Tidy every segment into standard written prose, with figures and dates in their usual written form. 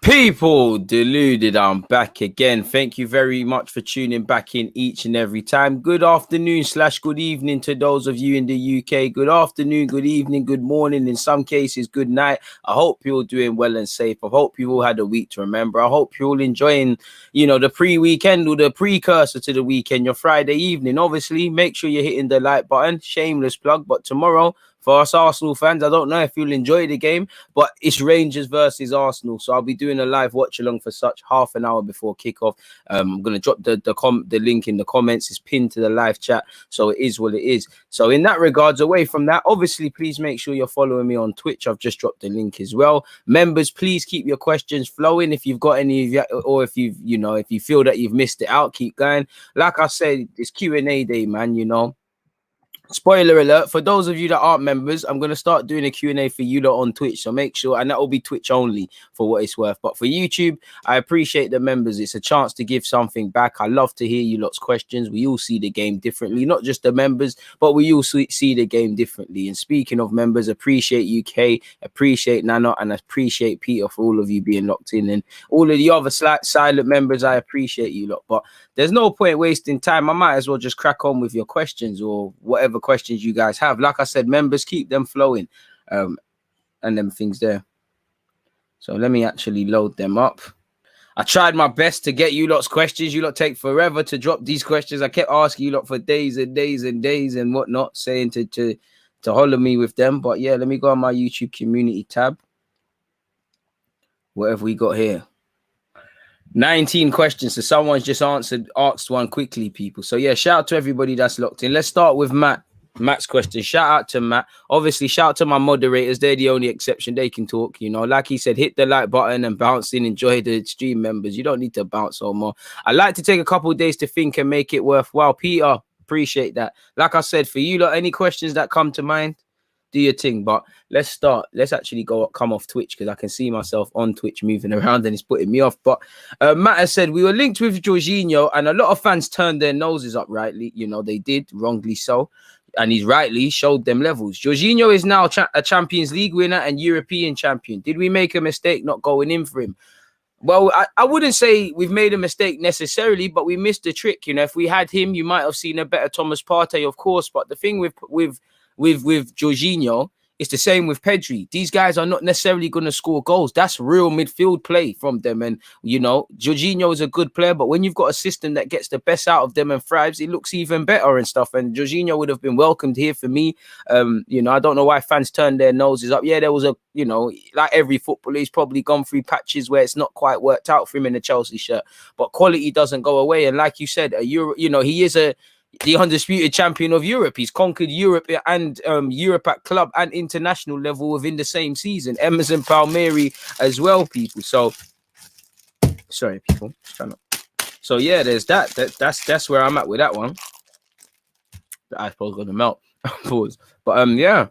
People deluded, I'm back again. Thank you very much for tuning back in each and every time. Good afternoon / good evening to those of you in the UK. Good afternoon, good evening, good morning, in some cases good night. I hope you're all doing well and safe. I hope you all had a week to remember. I hope you're all enjoying, the pre-weekend or the precursor to the weekend, your Friday evening. Obviously, make sure you're hitting the like button. Shameless plug, but tomorrow, for us Arsenal fans, I don't know if you'll enjoy the game, but it's Rangers versus Arsenal. So I'll be doing a live watch along for such half an hour before kickoff. I'm going to drop the link in the comments. It's pinned to the live chat. So it is what it is. So in that regards, away from that, obviously, please make sure you're following me on Twitch. I've just dropped the link as well. Members, please keep your questions flowing. If you've got any, or if you've, if you feel that you've missed it out, keep going. Like I said, it's Q&A day, man, Spoiler alert, for those of you that aren't members, I'm going to start doing a Q&A for you lot on Twitch. So make sure, and that will be Twitch only for what it's worth. But for YouTube, I appreciate the members. It's a chance to give something back. I love to hear you lot's questions. We all see the game differently, not just the members, but we all see the game differently. And speaking of members, appreciate UK, appreciate Nana, and appreciate Peter for all of you being locked in. And all of the other silent members, I appreciate you lot. But there's no point wasting time. I might as well just crack on with your questions or whatever questions you guys have. Like I said, members, keep them flowing and them things there. So let me actually load them up. I tried my best to get you lot's questions. You lot take forever to drop these questions. I kept asking you lot for days and days and days and whatnot, saying to holler me with them. But yeah, let me go on my YouTube community tab. What have we got here? 19 questions. So someone's just asked one quickly, people. So yeah, shout out to everybody that's locked in. Let's start with Matt's question. Shout out to Matt. Obviously, shout out to my moderators. They're the only exception. They can talk. Like he said, hit the like button and bounce in. Enjoy the stream, members. You don't need to bounce no more. I like to take a couple of days to think and make it worthwhile. Peter, appreciate that. Like I said, for you lot, any questions that come to mind, do your thing. But let's start. Let's actually come off Twitch because I can see myself on Twitch moving around and it's putting me off. But Matt has said we were linked with Jorginho and a lot of fans turned their noses up, rightly. They did, wrongly so. And he's rightly showed them levels. Jorginho is now a Champions League winner and European champion. Did we make a mistake not going in for him? Well, I wouldn't say we've made a mistake necessarily, but we missed the trick. If we had him, you might have seen a better Thomas Partey, of course. But the thing with Jorginho, it's the same with Pedri. These guys are not necessarily going to score goals. That's real midfield play from them. And, Jorginho is a good player, but when you've got a system that gets the best out of them and thrives, it looks even better and stuff. And Jorginho would have been welcomed here for me. I don't know why fans turned their noses up. Yeah, there was like every footballer, he's probably gone through patches where it's not quite worked out for him in the Chelsea shirt, but quality doesn't go away. And like you said, he is the undisputed champion of Europe. He's conquered Europe and Europe at club and international level within the same season. Emerson Palmieri as well, people. So, sorry, people. So yeah, there's that. That's where I'm at with that one. The iPod's gonna melt. Pause. But yeah,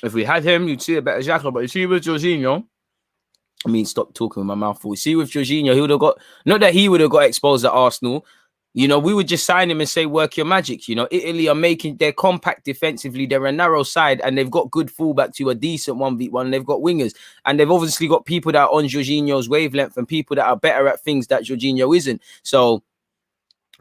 if we had him, you'd see a better Xhaka. But you see with Jorginho, stop talking with my mouth full. You see with Jorginho, he would have got, not that he would have got exposed at Arsenal. We would just sign him and say, work your magic. Italy are they're compact defensively. They're a narrow side and they've got good fullbacks who are decent 1v1. They've got wingers and they've obviously got people that are on Jorginho's wavelength and people that are better at things that Jorginho isn't. So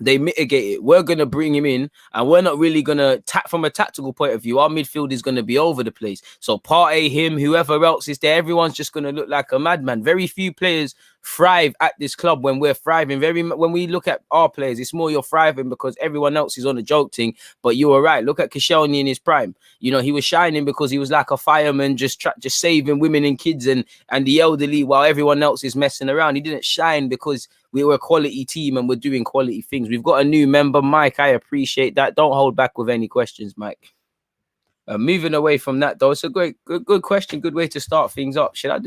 they mitigate it. We're going to bring him in and we're not really going to from a tactical point of view. Our midfield is going to be over the place. So Partey, him, whoever else is there, everyone's just going to look like a madman. Very few players thrive at this club when we're thriving. When we look at our players, it's more you're thriving because everyone else is on a joke thing. But you were right. Look at Koscielny in his prime. He was shining because he was like a fireman, just saving women and kids and the elderly while everyone else is messing around. He didn't shine because we were a quality team and we're doing quality things. We've got a new member, Mike. I appreciate that. Don't hold back with any questions, Mike. Moving away from that, though, it's a good question. Good way to start things up. Should I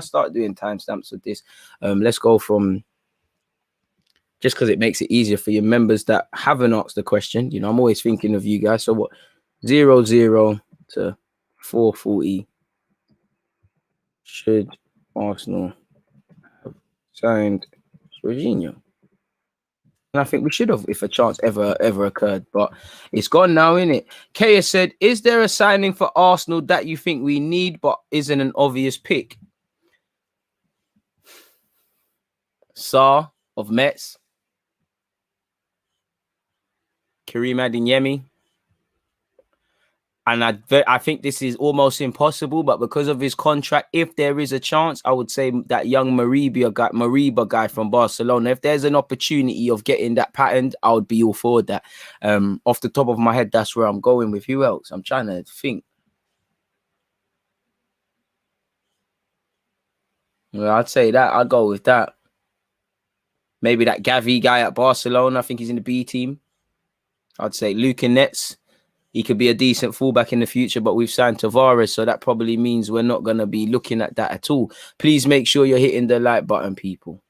start doing timestamps with this? Let's go from, just because it makes it easier for your members that haven't asked the question. I'm always thinking of you guys. So what? 0-0 to 440. Should Arsenal have signed Jorginho? And I think we should have if a chance ever occurred, but it's gone now, innit? Kaya said, is there a signing for Arsenal that you think we need but isn't an obvious pick? Sarr of Mets, Kareem Adeyemi. And I think this is almost impossible, but because of his contract, if there is a chance, I would say that young Mariba guy from Barcelona. If there's an opportunity of getting that patterned, I would be all for that. Off the top of my head, that's where I'm going with. Who else? I'm trying to think. Well, I'd say that. I'd go with that. Maybe that Gavi guy at Barcelona. I think he's in the B team. I'd say Luka Nets. He could be a decent fullback in the future, but we've signed Tavares, so that probably means we're not going to be looking at that at all. Please make sure you're hitting the like button, people.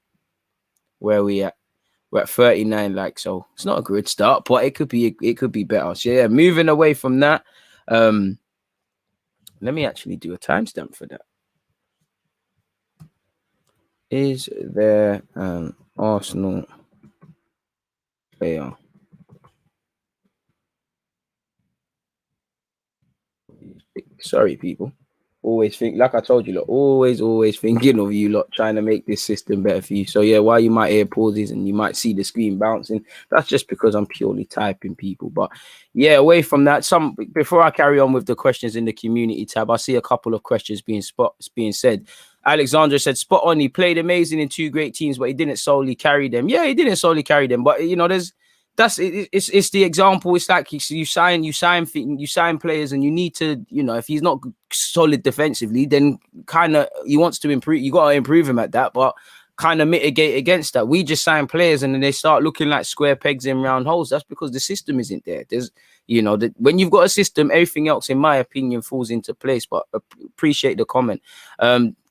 Where are we at? We're at 39 likes, so it's not a good start, but it could be better. So yeah, moving away from that, let me actually do a timestamp for that. Is there an Arsenal player? Sorry, people. Always think, like I told you, lot, always thinking of you lot, trying to make this system better for you. So yeah, while you might hear pauses and you might see the screen bouncing, that's just because I'm purely typing, people. But yeah, away from that, before I carry on with the questions in the community tab, I see a couple of questions being said. Alexandra said, spot on, he played amazing in 2 great teams, but he didn't solely carry them. Yeah, he didn't solely carry them, but you know, it's the example. It's like you sign players, and you need to, you know, if he's not solid defensively, then kind of he wants to improve. You got to improve him at that, but kind of mitigate against that. We just sign players, and then they start looking like square pegs in round holes. That's because the system isn't there. There's, you know, when you've got a system, everything else, in my opinion, falls into place. But appreciate the comment.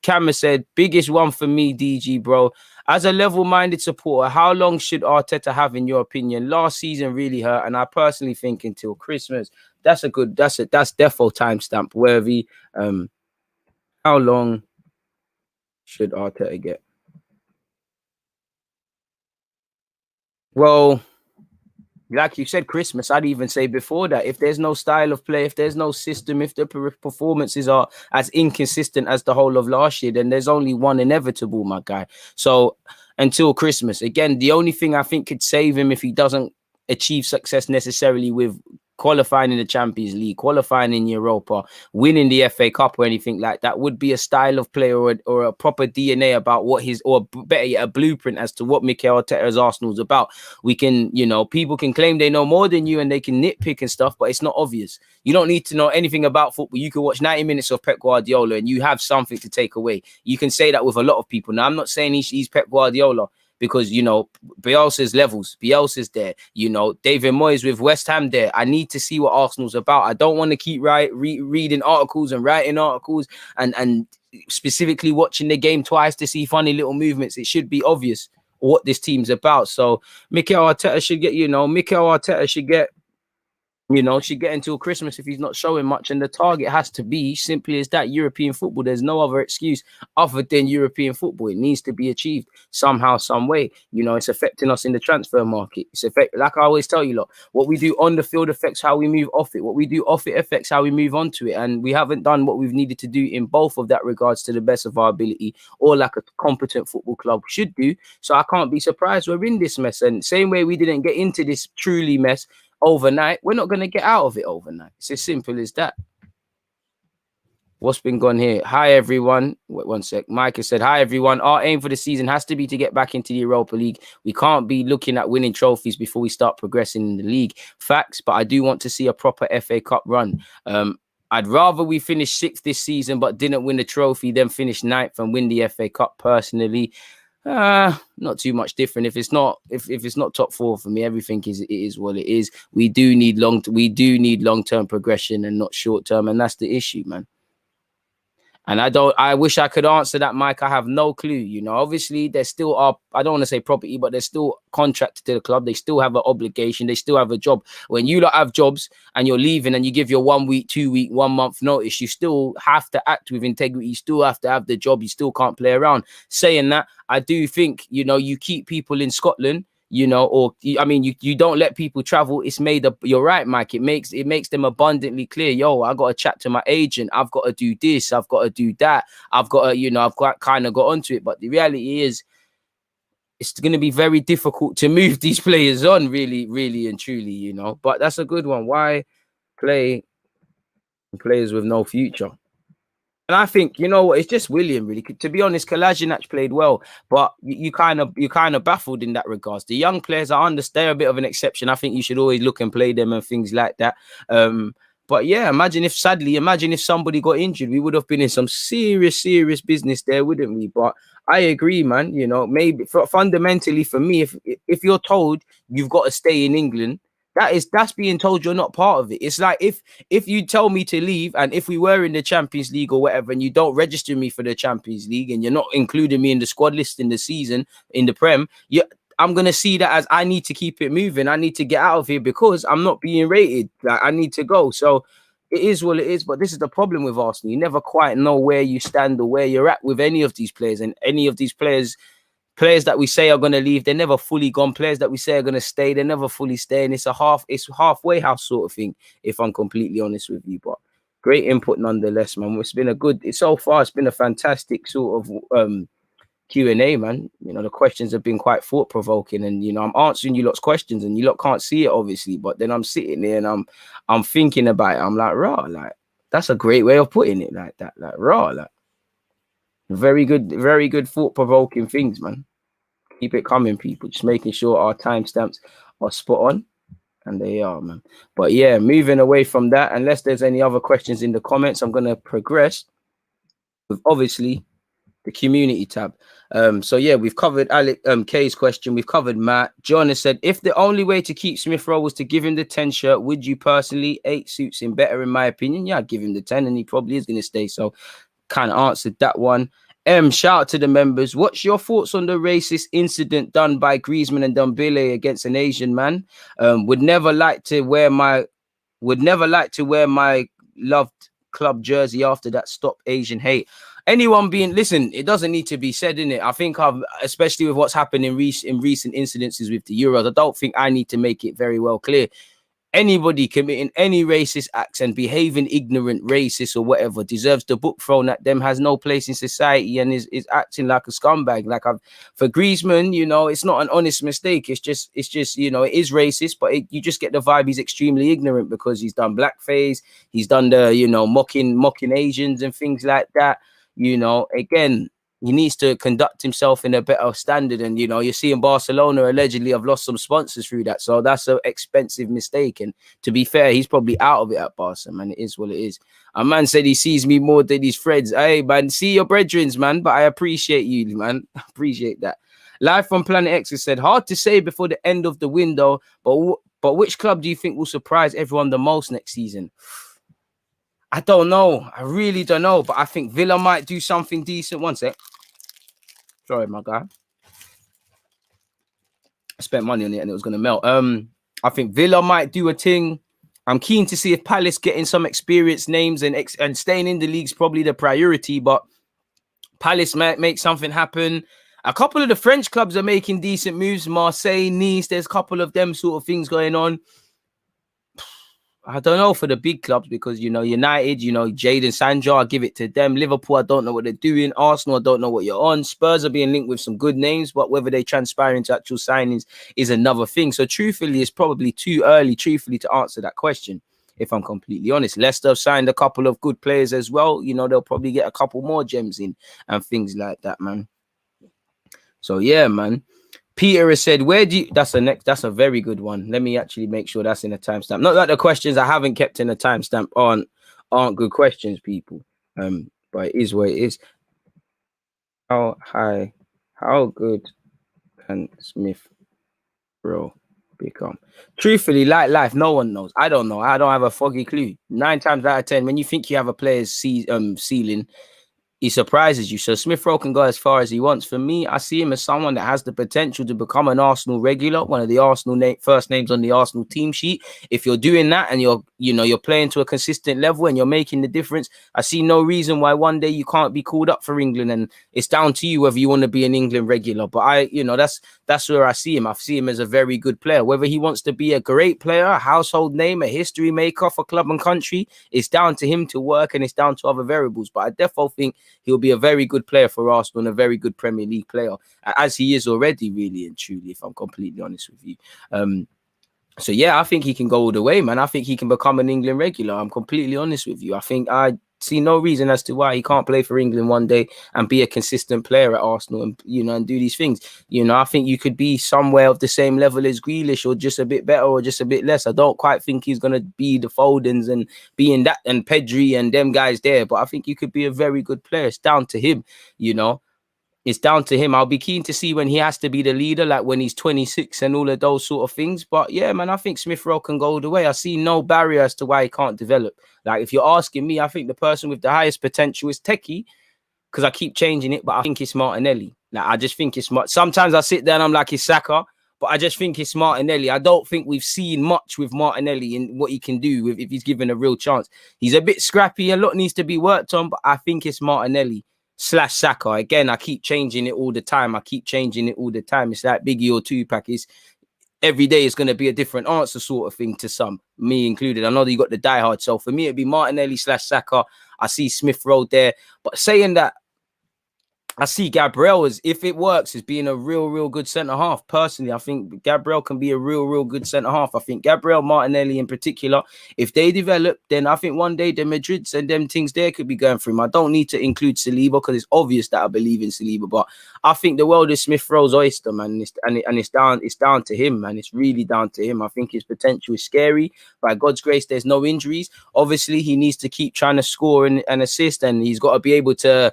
Cameron said, biggest one for me, DG, bro. As a level-minded supporter, how long should Arteta have, in your opinion? Last season really hurt, and I personally think until Christmas. That's defo timestamp worthy. How long should Arteta get? Well, like you said, Christmas. I'd even say before that, if there's no style of play, if there's no system, if the performances are as inconsistent as the whole of last year, then there's only one inevitable, my guy. So until Christmas, again, the only thing I think could save him if he doesn't achieve success necessarily with qualifying in the Champions League, qualifying in Europa, winning the FA Cup or anything like that, would be a style of play or a proper DNA about what or better yet, a blueprint as to what Mikel Arteta's Arsenal's about. We can, you know, people can claim they know more than you and they can nitpick and stuff, but it's not obvious. You don't need to know anything about football. You can watch 90 minutes of Pep Guardiola and you have something to take away. You can say that with a lot of people. Now, I'm not saying he's Pep Guardiola, because, you know, Bielsa's levels. Bielsa's there. You know, David Moyes with West Ham there. I need to see what Arsenal's about. I don't want to keep reading articles and writing articles and specifically watching the game twice to see funny little movements. It should be obvious what this team's about. So Mikel Arteta should get, should get until Christmas if he's not showing much. And the target has to be simply as that, European football. There's no other excuse other than European football. It needs to be achieved somehow, some way. You know, it's affecting us in the transfer market. Like I always tell you, lot, what we do on the field affects how we move off it. What we do off it affects how we move on to it. And we haven't done what we've needed to do in both of that regards to the best of our ability, or like a competent football club should do. So I can't be surprised we're in this mess. And same way we didn't get into this truly mess overnight, we're not going to get out of it overnight. It's as simple as that. What's been gone here? Hi, everyone. Wait, one sec. Mike said, hi, everyone. Our aim for the season has to be to get back into the Europa League. We can't be looking at winning trophies before we start progressing in the league. Facts, but I do want to see a proper FA Cup run. I'd rather we finish 6th this season but didn't win the trophy than finish 9th and win the FA Cup personally. Not too much different. If it's not top 4 for me, everything is what it is. We do need long-term progression and not short-term, and that's the issue, man. And I wish I could answer that, Mike. I have no clue. You know, obviously there still are, I don't want to say property, but they're still contracted to the club. They still have an obligation. They still have a job. When you lot have jobs and you're leaving and you give your 1 week, 2 week, 1 month notice, you still have to act with integrity. You still have to have the job. You still can't play around. Saying that, I do think, you know, you keep people in Scotland, you know, or I mean, you don't let people travel. It's made up. You're right, Mike. It makes them abundantly clear. Yo, I got to chat to my agent. I've got to do this. I've got to do that. I've got to, you know, I've kind of got onto it. But the reality is, it's going to be very difficult to move these players on, really, really and truly, you know. But that's a good one. Why play players with no future? And I think, you know what, it's just William, really. To be honest, Kolasinac played well, but you kind of baffled in that regards. The young players, I understand, they're a bit of an exception. I think you should always look and play them and things like that. But yeah, imagine if somebody got injured, we would have been in some serious business there, wouldn't we? But I agree, man. You know, maybe fundamentally for me, if you're told you've got to stay in England, that's being told you're not part of it. It's like if you tell me to leave, and if we were in the Champions League or whatever, and you don't register me for the Champions League, and you're not including me in the squad list in the season in the Prem, I'm gonna see that as I need to keep it moving. I need to get out of here because I'm not being rated. Like, I need to go. So it is what it is. But this is the problem with Arsenal. You never quite know where you stand or where you're at with any of these players, and any of these players that we say are going to leave, they're never fully gone. Players that we say are going to stay, they're never fully staying. It's halfway house sort of thing, if I'm completely honest with you. But great input nonetheless, man. It's been so far it's been a fantastic sort of Q&A, man. You know, the questions have been quite thought-provoking, and you know, I'm answering you lot's questions and you lot can't see it obviously, but then I'm sitting there and I'm thinking about it. I'm like, rah, like that's a great way of putting it, like that, like rah, like very good thought-provoking things, man. Keep it coming, people. Just making sure our timestamps are spot on, and they are, man. But yeah, moving away from that, unless there's any other questions in the comments, I'm gonna progress with obviously the community tab. So yeah, we've covered Alec K's question, we've covered Matt. John has said, if the only way to keep Smith-Rowe was to give him the 10 shirt, would you personally? 8 suits him better in my opinion. Yeah, I'd give him the 10 and he probably is going to stay. So kind of answered that one. Shout out to the members. What's your thoughts on the racist incident done by Griezmann and Dembele against an Asian man? Would never like to wear my loved club jersey after that. Stop Asian hate. Anyone listen, it doesn't need to be said, in it. I think especially with what's happened in recent incidences with the Euros, I don't think I need to make it very well clear. Anybody committing any racist acts and behaving ignorant, racist or whatever deserves the book thrown at them, has no place in society, and is acting like a scumbag. Like for Griezmann, you know, it's not an honest mistake. It's just you know, it is racist, but you just get the vibe he's extremely ignorant because he's done blackface, he's done the, you know, mocking Asians and things like that. You know, again, he needs to conduct himself in a better standard. And, you know, you're seeing Barcelona allegedly have lost some sponsors through that. So that's an expensive mistake. And to be fair, he's probably out of it at Barca, man. It is what it is. A man said he sees me more than his friends. Hey, man, see your brethrens, man. But I appreciate you, man. I appreciate that. Live from Planet X has said, hard to say before the end of the window, but which club do you think will surprise everyone the most next season? I don't know. I really don't know. But I think Villa might do something decent. One sec. Sorry, my guy. I spent money on it and it was going to melt. I think Villa might do a thing. I'm keen to see if Palace getting some experienced names and staying in the league's probably the priority. But Palace might make something happen. A couple of the French clubs are making decent moves. Marseille, Nice, there's a couple of them sort of things going on. I don't know for the big clubs because, you know, United, you know, Jadon Sancho, I give it to them. Liverpool, I don't know what they're doing. Arsenal, I don't know what you're on. Spurs are being linked with some good names, but whether they transpire into actual signings is another thing. So truthfully, it's probably too early, to answer that question, if I'm completely honest. Leicester have signed a couple of good players as well. You know, they'll probably get a couple more gems in and things like that, man. So yeah, man. Peter has said, where do you... That's a very good one. Let me actually make sure that's in a timestamp. Not that the questions I haven't kept in a timestamp aren't good questions, people. But it is what it is. How good can Smith-Rowe become? Truthfully, like life, no one knows. I don't know. I don't have a foggy clue. 9 times out of 10, when you think you have a player's ceiling, he surprises you. So Smith-Rowe can go as far as he wants. For me, I see him as someone that has the potential to become an Arsenal regular, one of the Arsenal first names on the Arsenal team sheet. If you're doing that and you're playing to a consistent level and you're making the difference, I see no reason why one day you can't be called up for England. And it's down to you whether you want to be an England regular. But that's where I see him. I see him as a very good player. Whether he wants to be a great player, a household name, a history maker for club and country, it's down to him to work and it's down to other variables. But I definitely think he'll be a very good player for Arsenal and a very good Premier League player, as he is already, really and truly, if I'm completely honest with you. So yeah, I think he can go all the way, man. I think he can become an England regular. I'm completely honest with you. I see no reason as to why he can't play for England one day and be a consistent player at Arsenal and, you know, and do these things. You know, I think you could be somewhere of the same level as Grealish or just a bit better or just a bit less. I don't quite think he's going to be the Fodens and be in that and Pedri and them guys there, but I think you could be a very good player. It's down to him, you know. It's down to him. I'll be keen to see when he has to be the leader, like when he's 26 and all of those sort of things. But yeah, man, I think Smith-Rowe can go all the way. I see no barrier as to why he can't develop. Like, if you're asking me, I think the person with the highest potential is Techie, because I keep changing it, but I think it's Martinelli. Like, I just think it's sometimes I sit there and I'm like, it's Saka, but I just think it's Martinelli. I don't think we've seen much with Martinelli in what he can do if he's given a real chance. He's a bit scrappy. A lot needs to be worked on, but I think it's Martinelli / Saka. Again, I keep changing it all the time. It's like Biggie or Tupac. Every day is going to be a different answer sort of thing to some, me included. I know that you got the diehard. So for me, it'd be Martinelli / Saka. I see Smith-Rowe there. But saying that, I see Gabriel, as if it works, as being a real good centre-half. Personally, I think Gabriel can be a real good centre-half. I think Gabriel, Martinelli in particular, if they develop, then I think one day the Madrids and them things there could be going for him. I don't need to include Saliba because it's obvious that I believe in Saliba, but I think the world is Smith-Rowe's oyster, man. It's down to him, man. It's really down to him. I think his potential is scary. By God's grace, there's no injuries. Obviously, he needs to keep trying to score and assist, and he's got to be able to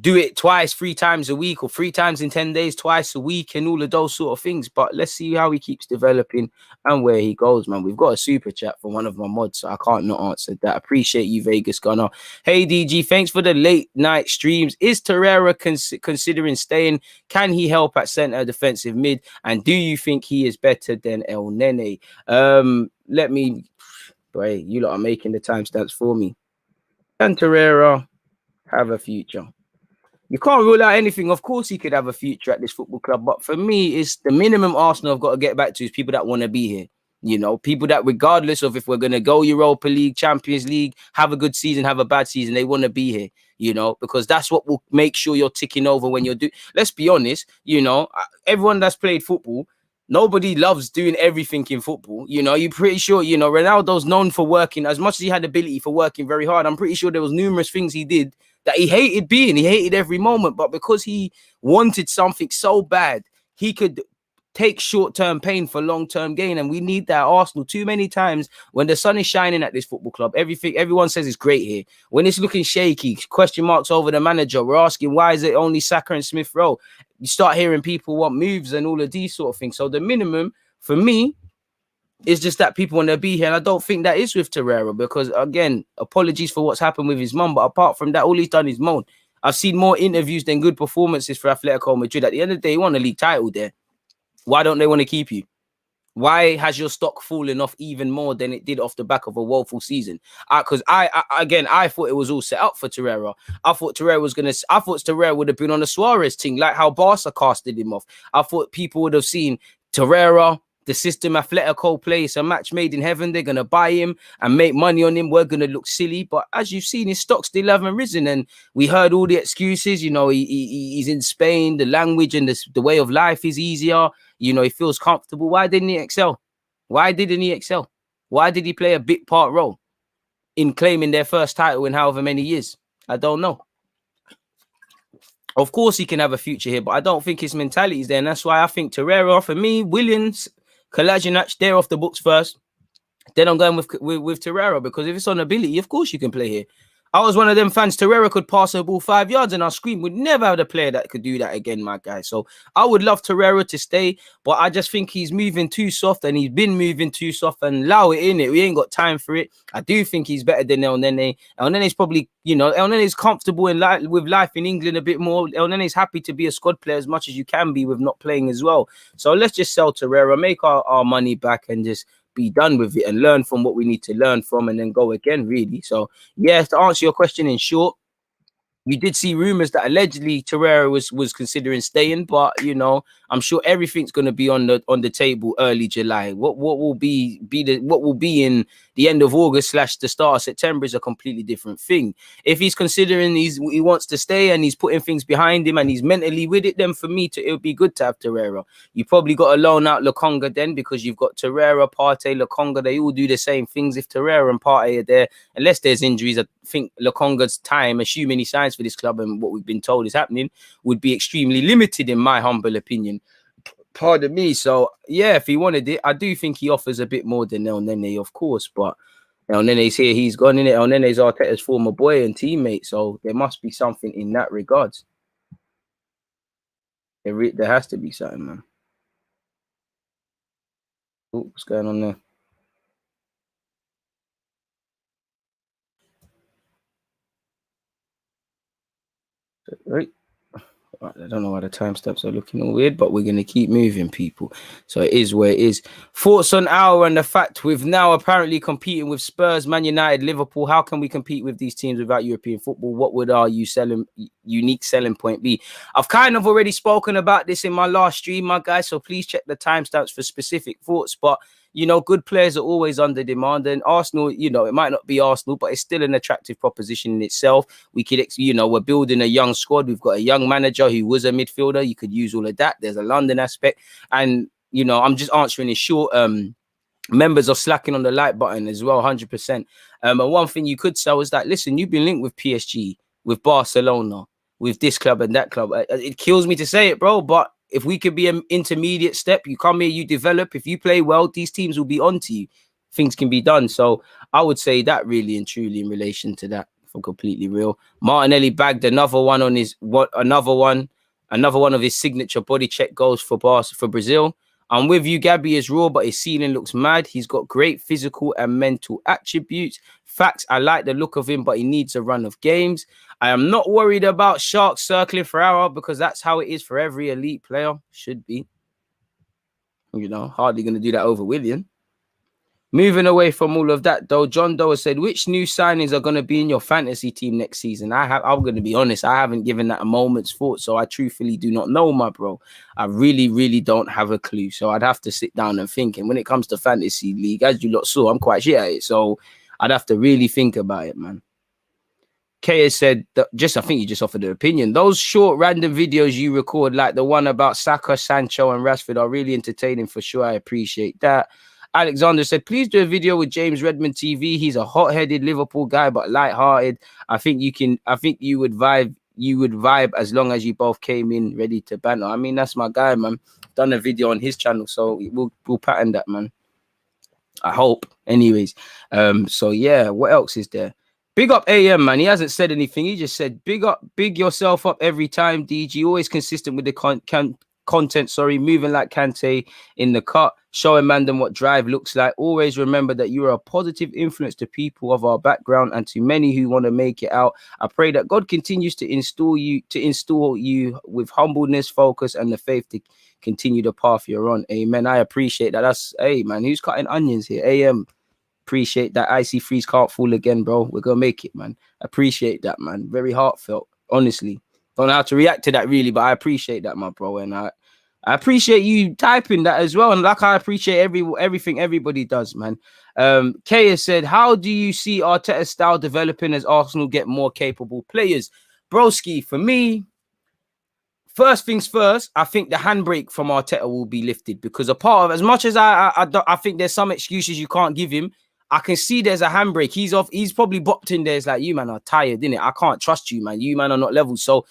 do it twice, 3 times a week, or 3 times in 10 days, twice a week, and all of those sort of things. But let's see how he keeps developing and where he goes, man. We've got a super chat from one of my mods, so I can't not answer that. Appreciate you, Vegas Gunner. Hey, DG, thanks for the late night streams. Is Torreira considering staying? Can he help at centre defensive mid? And do you think he is better than El Nene? Let me, boy, you lot are making the timestamps for me. Can Torreira have a future? You can't rule out anything. Of course, he could have a future at this football club. But for me, it's the minimum Arsenal have got to get back to is people that want to be here. You know, people that, regardless of if we're going to go Europa League, Champions League, have a good season, have a bad season, they want to be here, you know, because that's what will make sure you're ticking over when you're doing. Let's be honest, you know, everyone that's played football, nobody loves doing everything in football. You know, you're pretty sure, you know, Ronaldo's known for working, as much as he had ability for working very hard. I'm pretty sure there was numerous things he did that he hated every moment, but because he wanted something so bad, he could take short-term pain for long-term gain. And we need that at Arsenal. Too many times when the sun is shining at this football club, everyone says it's great here. When it's looking shaky, question marks over the manager, we're asking, why is it only Saka and Smith-Rowe? You start hearing people want moves and all of these sort of things. So the minimum for me is just that people want to be here. And I don't think that is with Torreira because, again, apologies for what's happened with his mum. But apart from that, all he's done is moan. I've seen more interviews than good performances for Atletico Madrid. At the end of the day, he won a league title there. Why don't they want to keep you? Why has your stock fallen off even more than it did off the back of a woeful season? Because I thought it was all set up for Torreira. I thought Torreira would have been on the Suarez thing, like how Barca casted him off. I thought people would have seen Torreira, the system Atletico play. It's a match made in heaven. They're going to buy him and make money on him. We're going to look silly. But as you've seen, his stock still haven't risen. And we heard all the excuses. You know, he's in Spain. The language and the way of life is easier. You know, he feels comfortable. Why didn't he excel? Why didn't he excel? Why did he play a big part role in claiming their first title in however many years? I don't know. Of course, he can have a future here, but I don't think his mentality is there. And that's why I think Torreira, for me, Williams, Kolasinac, they're off the books first. Then I'm going with Torreira because if it's on ability, of course you can play here. I was one of them fans. Torreira could pass a ball 5 yards and I scream. Would never have a player that could do that again, my guy. So I would love Torreira to stay, but I just think he's moving too soft and he's been moving too soft and allow it in it. We ain't got time for it. I do think he's better than El Nene. El Nene's probably, you know, El Nene's comfortable with life in England a bit more. El Nene's happy to be a squad player as much as you can be with not playing as well. So let's just sell Torreira, make our money back and just be done with it and learn from what we need to learn from and then go again, really. So yes, to answer your question in short, you did see rumors that allegedly Torreira was considering staying, but you know, I'm sure everything's going to be on the table early July. What will be in the end of August / the start of September is a completely different thing. If he's considering he wants to stay and he's putting things behind him and he's mentally with it, then for me, it would be good to have TORREIRA. You probably got to loan out Lokonga then, because you've got TORREIRA, Partey, Lokonga. They all do the same things. If TORREIRA and Partey are there, unless there's injuries, I think Lokonga's time, assuming he signs for this club and what we've been told is happening, would be extremely limited, in my humble opinion. Pardon me. So yeah, if he wanted it, I do think he offers a bit more than El Nene, of course. But El Nene's here, he's gone in it. El Nene's Arteta's former boy and teammate, so there must be something in that regards. There has to be something, man. Ooh, what's going on there? Right. I don't know why the timestamps are looking all weird, but we're going to keep moving, people. So it is where it is. Thoughts on our and the fact we've now apparently competing with Spurs, Man United, Liverpool. How can we compete with these teams without European football? What would our unique selling point be? I've kind of already spoken about this in my last stream, my guys, so please check the timestamps for specific thoughts. But you know, good players are always under demand, and Arsenal, you know, it might not be Arsenal, but it's still an attractive proposition in itself. We could, you know, we're building a young squad. We've got a young manager who was a midfielder. You could use all of that. There's a London aspect, and you know, I'm just answering in short. Members are slacking on the like button as well, 100%. And one thing you could say is that, listen, you've been linked with PSG, with Barcelona, with this club and that club. It kills me to say it, bro, but if we could be an intermediate step, you come here, you develop. If you play well, these teams will be on to you. Things can be done. So I would say that really and truly in relation to that, if I'm completely real. Martinelli bagged another one on his another one of his signature body check goals for Brazil. I'm with you, Gabby is raw, but his ceiling looks mad. He's got great physical and mental attributes. Facts, I like the look of him, but he needs a run of games. I am not worried about Sharks circling for Ferreira because that's how it is for every elite player. Should be. You know, hardly going to do that over Willian. Moving away from all of that, though, John Doe said, which new signings are going to be in your fantasy team next season? I'm going to be honest, I haven't given that a moment's thought, so I truthfully do not know, my bro. I really, really don't have a clue, so I'd have to sit down and think. And when it comes to fantasy league, as you lot saw, I'm quite shit at it, so I'd have to really think about it, man. Kaya said, I think you just offered an opinion. Those short random videos you record, like the one about Saka, Sancho, and Rashford, are really entertaining for sure. I appreciate that. Alexander said, please do a video with James Redmond TV. He's a hot-headed Liverpool guy, but light-hearted. I think you would vibe as long as you both came in ready to banter. I mean, that's my guy, man. Done a video on his channel, so we'll pattern that, man. I hope. Anyways, so yeah, what else is there? Big up AM, man. He hasn't said anything. He just said, big yourself up every time, DG. Always consistent with the content, moving like Kante in the cut, showing Mandem what drive looks like. Always remember that you are a positive influence to people of our background and to many who want to make it out. I pray that God continues to install you with humbleness, focus, and the faith to continue the path you're on. Amen. I appreciate that. That's, hey, man, who's cutting onions here? AM. Appreciate that. Icy Freeze can't fall again, bro. We're gonna make it, man. Appreciate that, man. Very heartfelt, honestly. Don't know how to react to that really, but I appreciate that, my bro. And I appreciate you typing that as well. And like I appreciate everything everybody does, man. Kaya said, how do you see Arteta's style developing as Arsenal get more capable players? Broski, for me, first things first, I think the handbrake from Arteta will be lifted, because a part of, as much as I think there's some excuses you can't give him, I can see there's a handbrake. He's probably bopped in there. It's like, you man are tired, innit? I can't trust you, man. You man are not level. So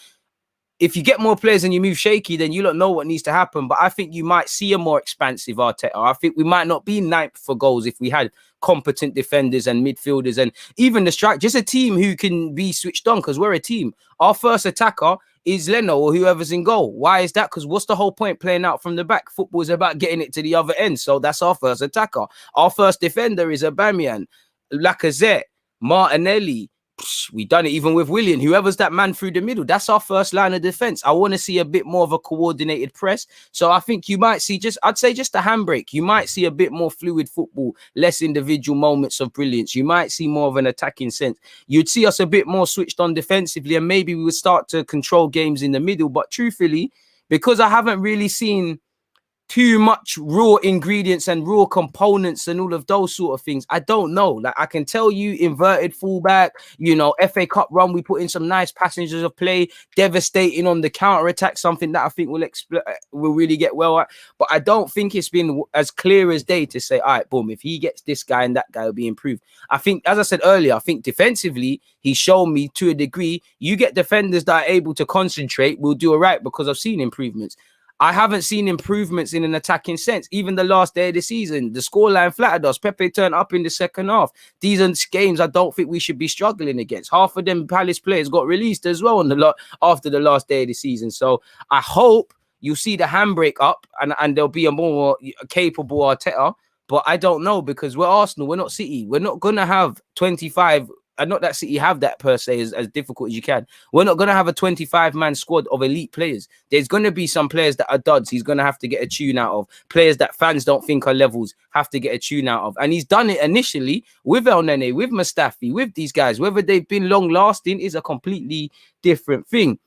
if you get more players and you move shaky, then you don't know what needs to happen. But I think you might see a more expansive Arteta. I think we might not be ninth for goals if we had competent defenders and midfielders and even the strike. Just a team who can be switched on, because we're a team. Our first attacker is Leno or whoever's in goal. Why is that? Because what's the whole point playing out from the back? Football is about getting it to the other end. So that's our first attacker. Our first defender is Aubameyang, Lacazette, Martinelli. We done it even with Willian. Whoever's that man through the middle, that's our first line of defense. I want to see a bit more of a coordinated press. So I think you might see I'd say just a handbrake. You might see a bit more fluid football, less individual moments of brilliance. You might see more of an attacking sense. You'd see us a bit more switched on defensively, and maybe we would start to control games in the middle. But truthfully, because I haven't really seen too much raw ingredients and raw components and all of those sort of things. I don't know. Like, I can tell you, inverted fullback, you know, FA Cup run, we put in some nice passengers of play, devastating on the counter attack, something that I think will really get well at. But I don't think it's been as clear as day to say, all right, boom, if he gets this guy and that guy will be improved. I think, as I said earlier, I think defensively, he's shown me to a degree, you get defenders that are able to concentrate, will do all right, because I've seen improvements. I haven't seen improvements in an attacking sense. Even the last day of the season, the scoreline flattered us. Pepe turned up in the second half. These are games I don't think we should be struggling against. Half of them Palace players got released as well on the after the last day of the season. So I hope you see the handbrake up and there'll be a more capable Arteta. But I don't know, because we're Arsenal, we're not City. We're not going to have 25. And not that City have that per se as difficult as you can. We're not going to have a 25-man squad of elite players. There's going to be some players that are duds. He's going to have to get a tune out of. Players that fans don't think are levels have to get a tune out of. And he's done it initially with El Nene, with Mustafi, with these guys. Whether they've been long-lasting is a completely different thing.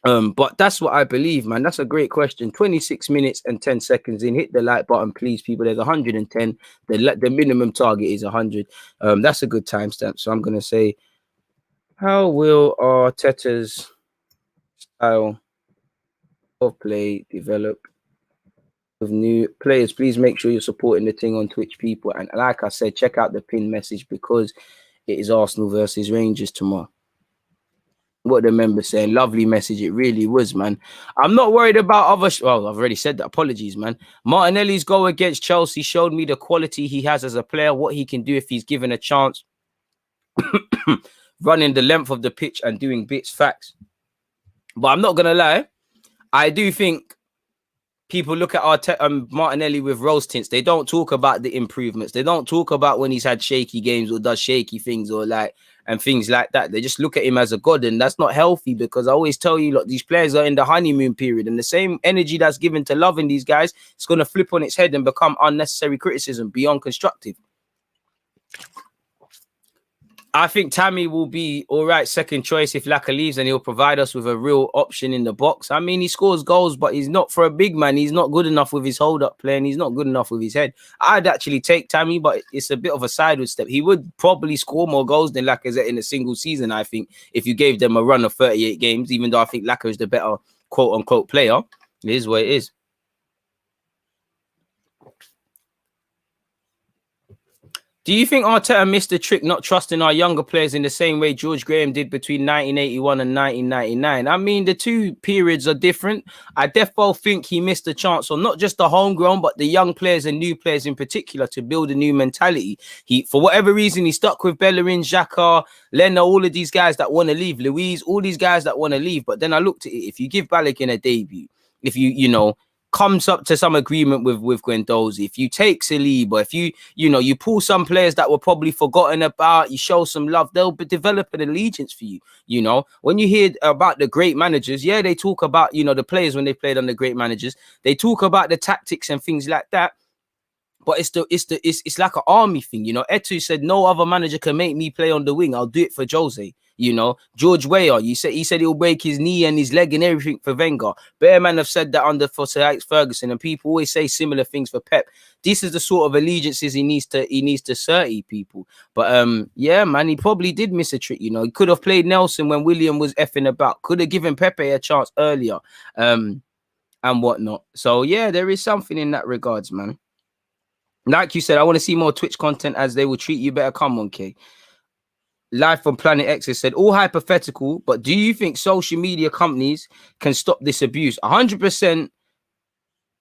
But that's what I believe, man. That's a great question. 26 minutes and 10 seconds in. Hit the like button, please, people. There's 110. The minimum target is 100. That's a good timestamp. So I'm going to say, how will Arteta's style of play develop with new players? Please make sure you're supporting the thing on Twitch, people. And like I said, check out the pin message, because it is Arsenal versus Rangers tomorrow. What the members saying, lovely message. It really was, man. I'm not worried about other. Well, I've already said that. Apologies, man. Martinelli's goal against Chelsea showed me the quality he has as a player, what he can do if he's given a chance. Running the length of the pitch and doing bits, facts. But I'm not gonna lie, I do think people look at Martinelli with rose tints. They don't talk about the improvements. They don't talk about when he's had shaky games or does shaky things or like and things like that. They just look at him as a god, and that's not healthy, because I always tell you, look, these players are in the honeymoon period, and the same energy that's given to loving these guys, it's going to flip on its head and become unnecessary criticism beyond constructive. I think Tammy will be all right, second choice if Laka leaves, and he'll provide us with a real option in the box. I mean, he scores goals, but he's not, for a big man, he's not good enough with his hold-up play, and he's not good enough with his head. I'd actually take Tammy, but it's a bit of a sideways step. He would probably score more goals than Lacazette in a single season, I think, if you gave them a run of 38 games, even though I think Laka is the better quote-unquote player. It is what it is. Do you think Arteta missed the trick not trusting our younger players in the same way George Graham did between 1981 and 1999? I mean, the two periods are different. I definitely think he missed the chance on not just the homegrown, but the young players and new players in particular to build a new mentality. For whatever reason, he stuck with Bellerin, Xhaka, Lena, all of these guys that want to leave, Louise, all these guys that want to leave. But then I looked at it. If you give Balogun a debut, if you comes up to some agreement with Guendouzi, if you take Saliba, if you pull some players that were probably forgotten about, you show some love, they'll develop an allegiance for you. When you hear about the great managers, yeah, they talk about the players when they played under great managers, they talk about the tactics and things like that. But it's like an army thing, Etu said no other manager can make me play on the wing. I'll do it for Jose. George Weah, he said he'll break his knee and his leg and everything for Wenger. Bearman have said that for Sir Alex Ferguson, and people always say similar things for Pep. This is the sort of allegiances he needs to certify people. But yeah, man, he probably did miss a trick. He could have played Nelson when William was effing about. Could have given Pepe a chance earlier, and whatnot. So yeah, there is something in that regards, man. Like you said, I want to see more Twitch content as they will treat you better. Come on, Kay. Live from Planet X has said, all hypothetical, but do you think social media companies can stop this abuse? 100%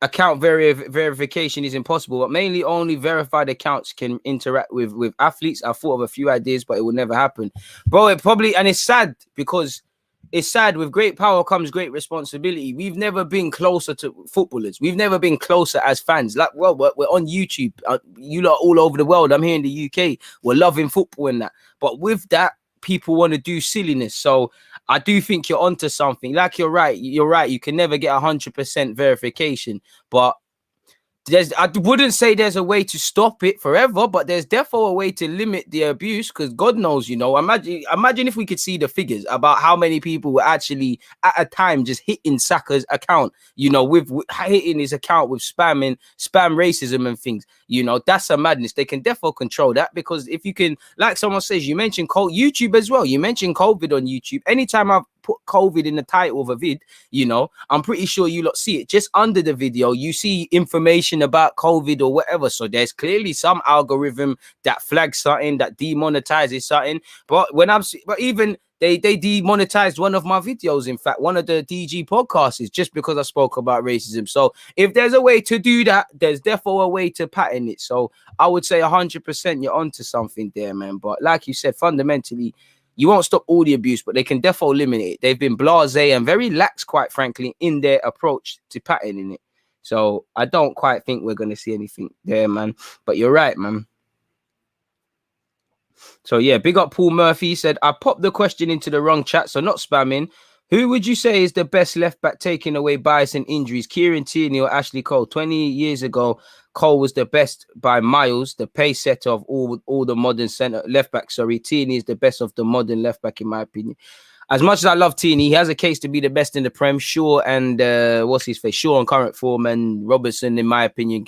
account verification is impossible, but mainly only verified accounts can interact with athletes. I thought of a few ideas, but it will never happen. Bro, and it's sad because it's sad. With great power comes great responsibility. We've never been closer to footballers. We've never been closer as fans. Like, well, we're on YouTube. You lot all over the world. I'm here in the UK. We're loving football and that. But with that, people want to do silliness. So I do think you're onto something. Like, you're right. You can never get 100% verification. But I wouldn't say there's a way to stop it forever, but there's definitely a way to limit the abuse, because God knows, you know, imagine if we could see the figures about how many people were actually at a time just hitting Saka's account, you know, with hitting his account with spam racism and things. You know, that's a madness. They can definitely control that, because if you can, like someone says, you mentioned YouTube as well. You mentioned COVID on YouTube. Anytime I've put COVID in the title of a vid, you know, I'm pretty sure you lot see it just under the video. You see information about COVID or whatever. So there's clearly some algorithm that flags something, that demonetizes something. But even they demonetized one of my videos. In fact, one of the DG podcasts is just because I spoke about racism. So if there's a way to do that, there's definitely a way to patent it. So I would say 100% you're onto something there, man. But like you said, fundamentally, you won't stop all the abuse, but they can definitely eliminate it. They've been blasé and very lax, quite frankly, in their approach to patenting it. So I don't quite think we're going to see anything there, man. But you're right, man. So yeah, big up Paul Murphy. He said, I popped the question into the wrong chat, so not spamming. Who would you say is the best left back taking away bias and injuries? Kieran Tierney or Ashley Cole? 20 years ago, Cole was the best by miles, the pace setter of all the modern centre left back. Sorry, Tierney is the best of the modern left back, in my opinion. As much as I love Tierney, he has a case to be the best in the Prem. Shaw and what's his face? Shaw on current form, and Robertson, in my opinion,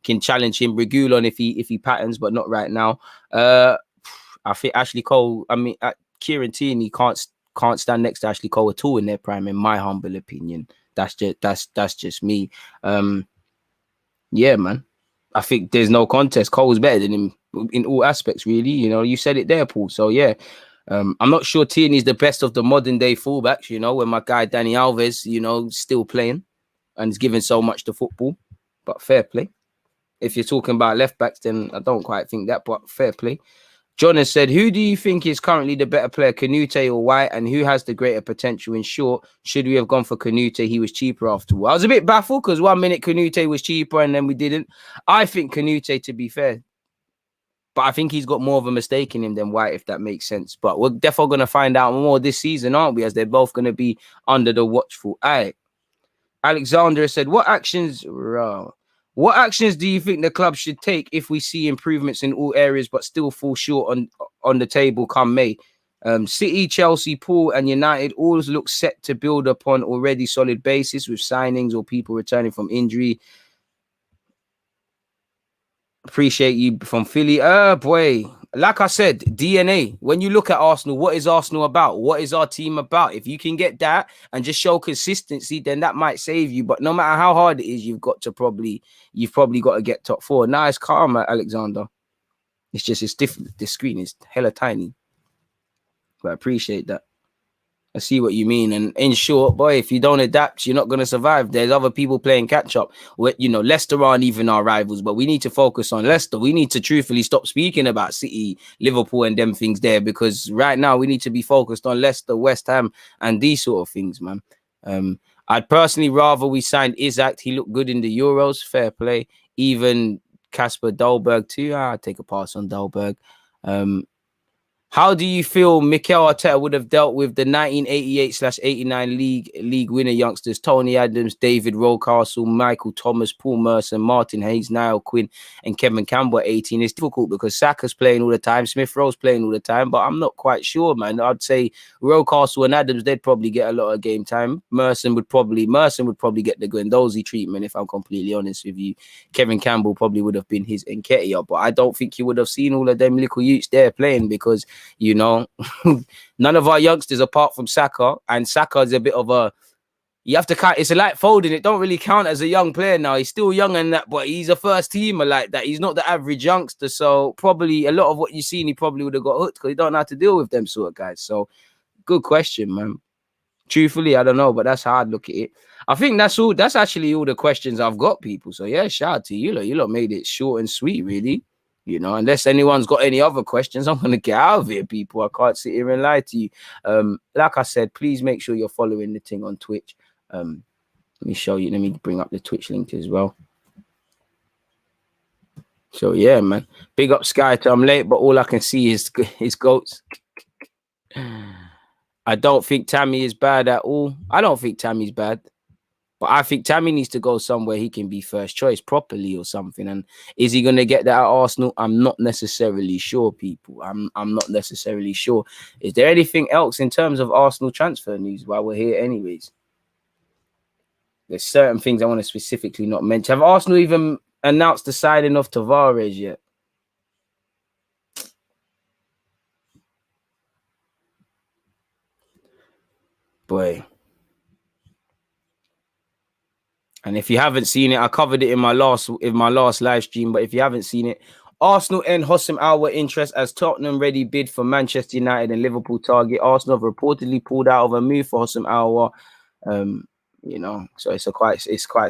can challenge him. Regulon if he patterns, but not right now. I think Ashley Cole. I mean, Kieran Tierney can't stand next to Ashley Cole at all in their prime, in my humble opinion. That's just me. Yeah, man. I think there's no contest. Cole's better than him in all aspects, really. You know, you said it there, Paul. So yeah. I'm not sure Tierney's the best of the modern day fullbacks, you know, when my guy Danny Alves, you know, still playing and is giving so much to football. But fair play. If you're talking about left backs, then I don't quite think that, but fair play. John has said, who do you think is currently the better player, Canute or White, and who has the greater potential? In short, should we have gone for Canute? He was cheaper after all. I was a bit baffled because 1 minute Canute was cheaper and then we didn't. I think Canute, to be fair, but I think he's got more of a mistake in him than White, if that makes sense. But we're definitely going to find out more this season, aren't we? As they're both going to be under the watchful eye. Alexander said, what actions do you think the club should take if we see improvements in all areas but still fall short on the table come May? City, Chelsea, Paul and United all look set to build upon already solid basis with signings or people returning from injury. Appreciate you from Philly. Boy, like I said, DNA. When you look at Arsenal, what is Arsenal about? What is our team about? If you can get that and just show consistency, then that might save you. But no matter how hard it is, you've probably got to get top 4. Now it's calm, Alexander. It's different. The screen is hella tiny. But I appreciate that. I see what you mean. And in short, boy, if you don't adapt, you're not going to survive. There's other people playing catch up. You know, Leicester aren't even our rivals, but we need to focus on Leicester. We need to truthfully stop speaking about City, Liverpool and them things there, because right now we need to be focused on Leicester, West Ham and these sort of things, man. I'd personally rather we signed Isak. He looked good in the Euros. Fair play. Even Kasper Dolberg too. I'd take a pass on Dolberg. How do you feel Mikel Arteta would have dealt with the 1988/89 league winner youngsters Tony Adams, David Rocastle, Michael Thomas, Paul Merson, Martin Hayes, Niall Quinn, and Kevin Campbell at 18? It's difficult because Saka's playing all the time, Smith-Rowe's playing all the time, but I'm not quite sure, man. I'd say Rocastle and Adams, they'd probably get a lot of game time. Merson would probably get the Guendouzi treatment, if I'm completely honest with you. Kevin Campbell probably would have been his Nketiah, but I don't think you would have seen all of them little youths there playing because, you know, none of our youngsters apart from Saka, and Saka is a bit of a, you have to count, it's like Foden, it don't really count as a young player now. He's still young and that, but he's a first teamer like that. He's not the average youngster, so probably a lot of what you've seen, he probably would have got hooked because he don't know how to deal with them sort of guys. So good question, man. Truthfully, I don't know, but that's how I'd look at it. I think that's actually all the questions I've got, people. So yeah, shout out to you lot. You lot made it short and sweet, really. You know, unless anyone's got any other questions, I'm going to get out of here, people. I can't sit here and lie to you. Like I said, please make sure you're following the thing on Twitch. Let me show you. Let me bring up the Twitch link as well. So, yeah, man. Big up Sky. I'm late, but all I can see is goats. I don't think Tammy is bad at all. I don't think Tammy's bad. But I think Tammy needs to go somewhere he can be first choice properly or something. And is he going to get that at Arsenal? I'm not necessarily sure, people. I'm not necessarily sure. Is there anything else in terms of Arsenal transfer news while we're here anyways? There's certain things I want to specifically not mention. Have Arsenal even announced the signing of TORREIRA yet? Boy. And if you haven't seen it, I covered it in my last live stream. But if you haven't seen it, Arsenal end Houssem Aouar interest as Tottenham ready bid for Manchester United and Liverpool target. Arsenal have reportedly pulled out of a move for Houssem Aouar. You know, so it's quite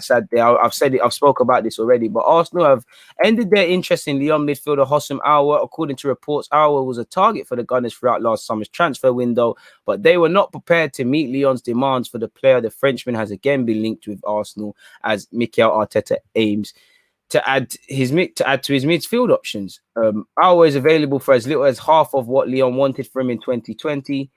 sad. I've said it. I've spoke about this already. But Arsenal have ended their interest in Lyon midfielder Houssem Aouar. According to reports, Aouar was a target for the Gunners throughout last summer's transfer window, but they were not prepared to meet Lyon's demands for the player. The Frenchman has again been linked with Arsenal as Mikel Arteta aims to add to his midfield options. Aouar is available for as little as half of what Lyon wanted from him in 2020.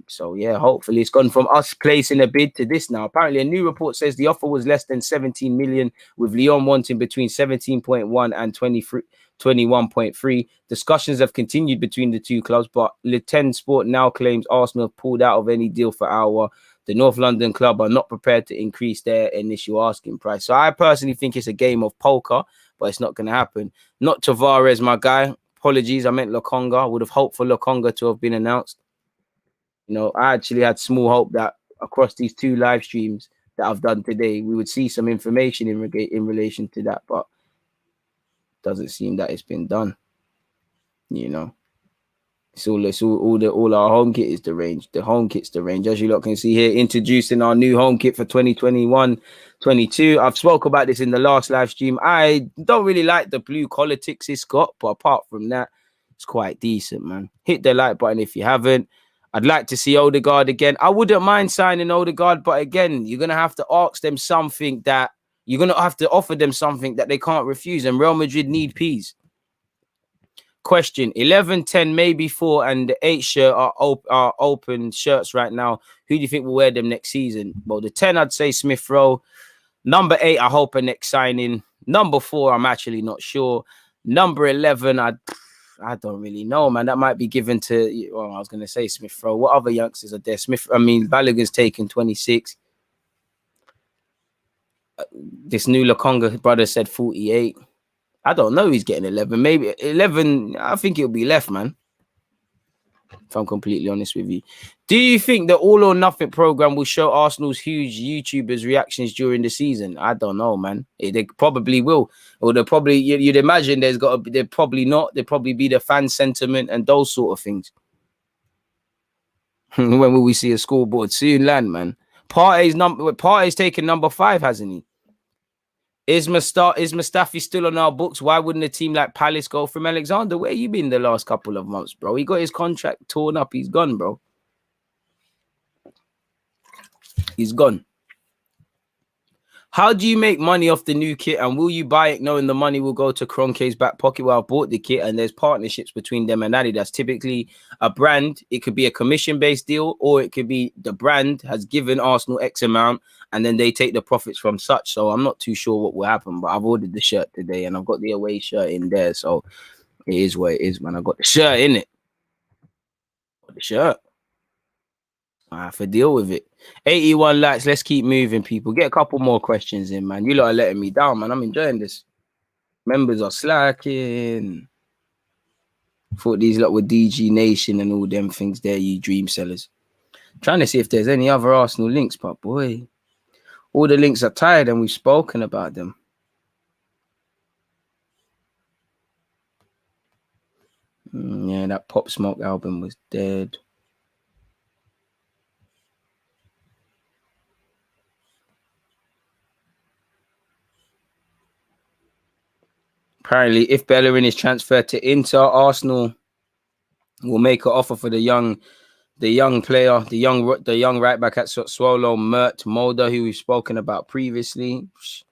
So yeah, hopefully it's gone from us placing a bid to this now. Apparently a new report says the offer was less than 17 million, with Lyon wanting between 17.1 and 21.3. Discussions have continued between the two clubs, but Le 10 Sport now claims Arsenal have pulled out of any deal for Aouar. The North London club are not prepared to increase their initial asking price. So I personally think it's a game of poker, but it's not going to happen. Not Tavares, my guy. Apologies, I meant Lokonga. I would have hoped for Lokonga to have been announced. You know, I actually had small hope that across these two live streams that I've done today, we would see some information in relation to that, but it doesn't seem that it's been done. You know, all our home kit is the range. The home kit's the range, as you lot can see here. Introducing our new home kit for 2021-22. I've spoke about this in the last live stream. I don't really like the blue collar ticks it's got, but apart from that, it's quite decent, man. Hit the like button if you haven't. I'd like to see Odegaard again. I wouldn't mind signing Odegaard, but again, you're going to have to ask them something that you're going to have to offer them something that they can't refuse. And Real Madrid need peas. Question 11, 10, maybe 4, and the 8 shirt are open shirts right now. Who do you think will wear them next season? Well, the 10, I'd say Smith-Rowe. Number 8, I hope a next signing. Number 4, I'm actually not sure. Number 11, I don't really know, man. That might be given to, well, I was going to say Smith-Rowe. What other youngsters are there? Balogun's taken 26. This new Lokonga brother said 48. I don't know who's getting 11. Maybe 11, I think it'll be left, man. If I'm completely honest with you. Do you think the All or Nothing program will show Arsenal's huge YouTubers' reactions during the season? I don't know, man. They probably will. Or they'll probably, you'd imagine they're probably not. They'll probably be the fan sentiment and those sort of things. When will we see a scoreboard? Soon land, man. Partey's taken number 5, hasn't he? Is Mustafi still on our books? Why wouldn't a team like Palace go from Alexander? Where you been the last couple of months, bro? He got his contract torn up. He's gone, bro. He's gone. How do you make money off the new kit, and will you buy it knowing the money will go to Kroenke's back pocket? Well, I've bought the kit and there's partnerships between them and Adidas. Typically a brand, it could be a commission-based deal, or it could be the brand has given Arsenal X amount and then they take the profits from such. So I'm not too sure what will happen, but I've ordered the shirt today and I've got the away shirt in there. So it is what it is, man. I got the shirt in it. Got the shirt. I have to deal with it. 81 likes. Let's keep moving, people. Get a couple more questions in, man. You lot are letting me down, man. I'm enjoying this. Members are slacking. Thought these lot were DG Nation and all them things there, you dream sellers. Trying to see if there's any other Arsenal links, but boy, all the links are tired and we've spoken about them. Yeah, that Pop Smoke album was dead. Apparently, if Bellerin is transferred to Inter, Arsenal will make an offer for the young player, the young right back at Swallow, Mert Mulder, who we've spoken about previously. It's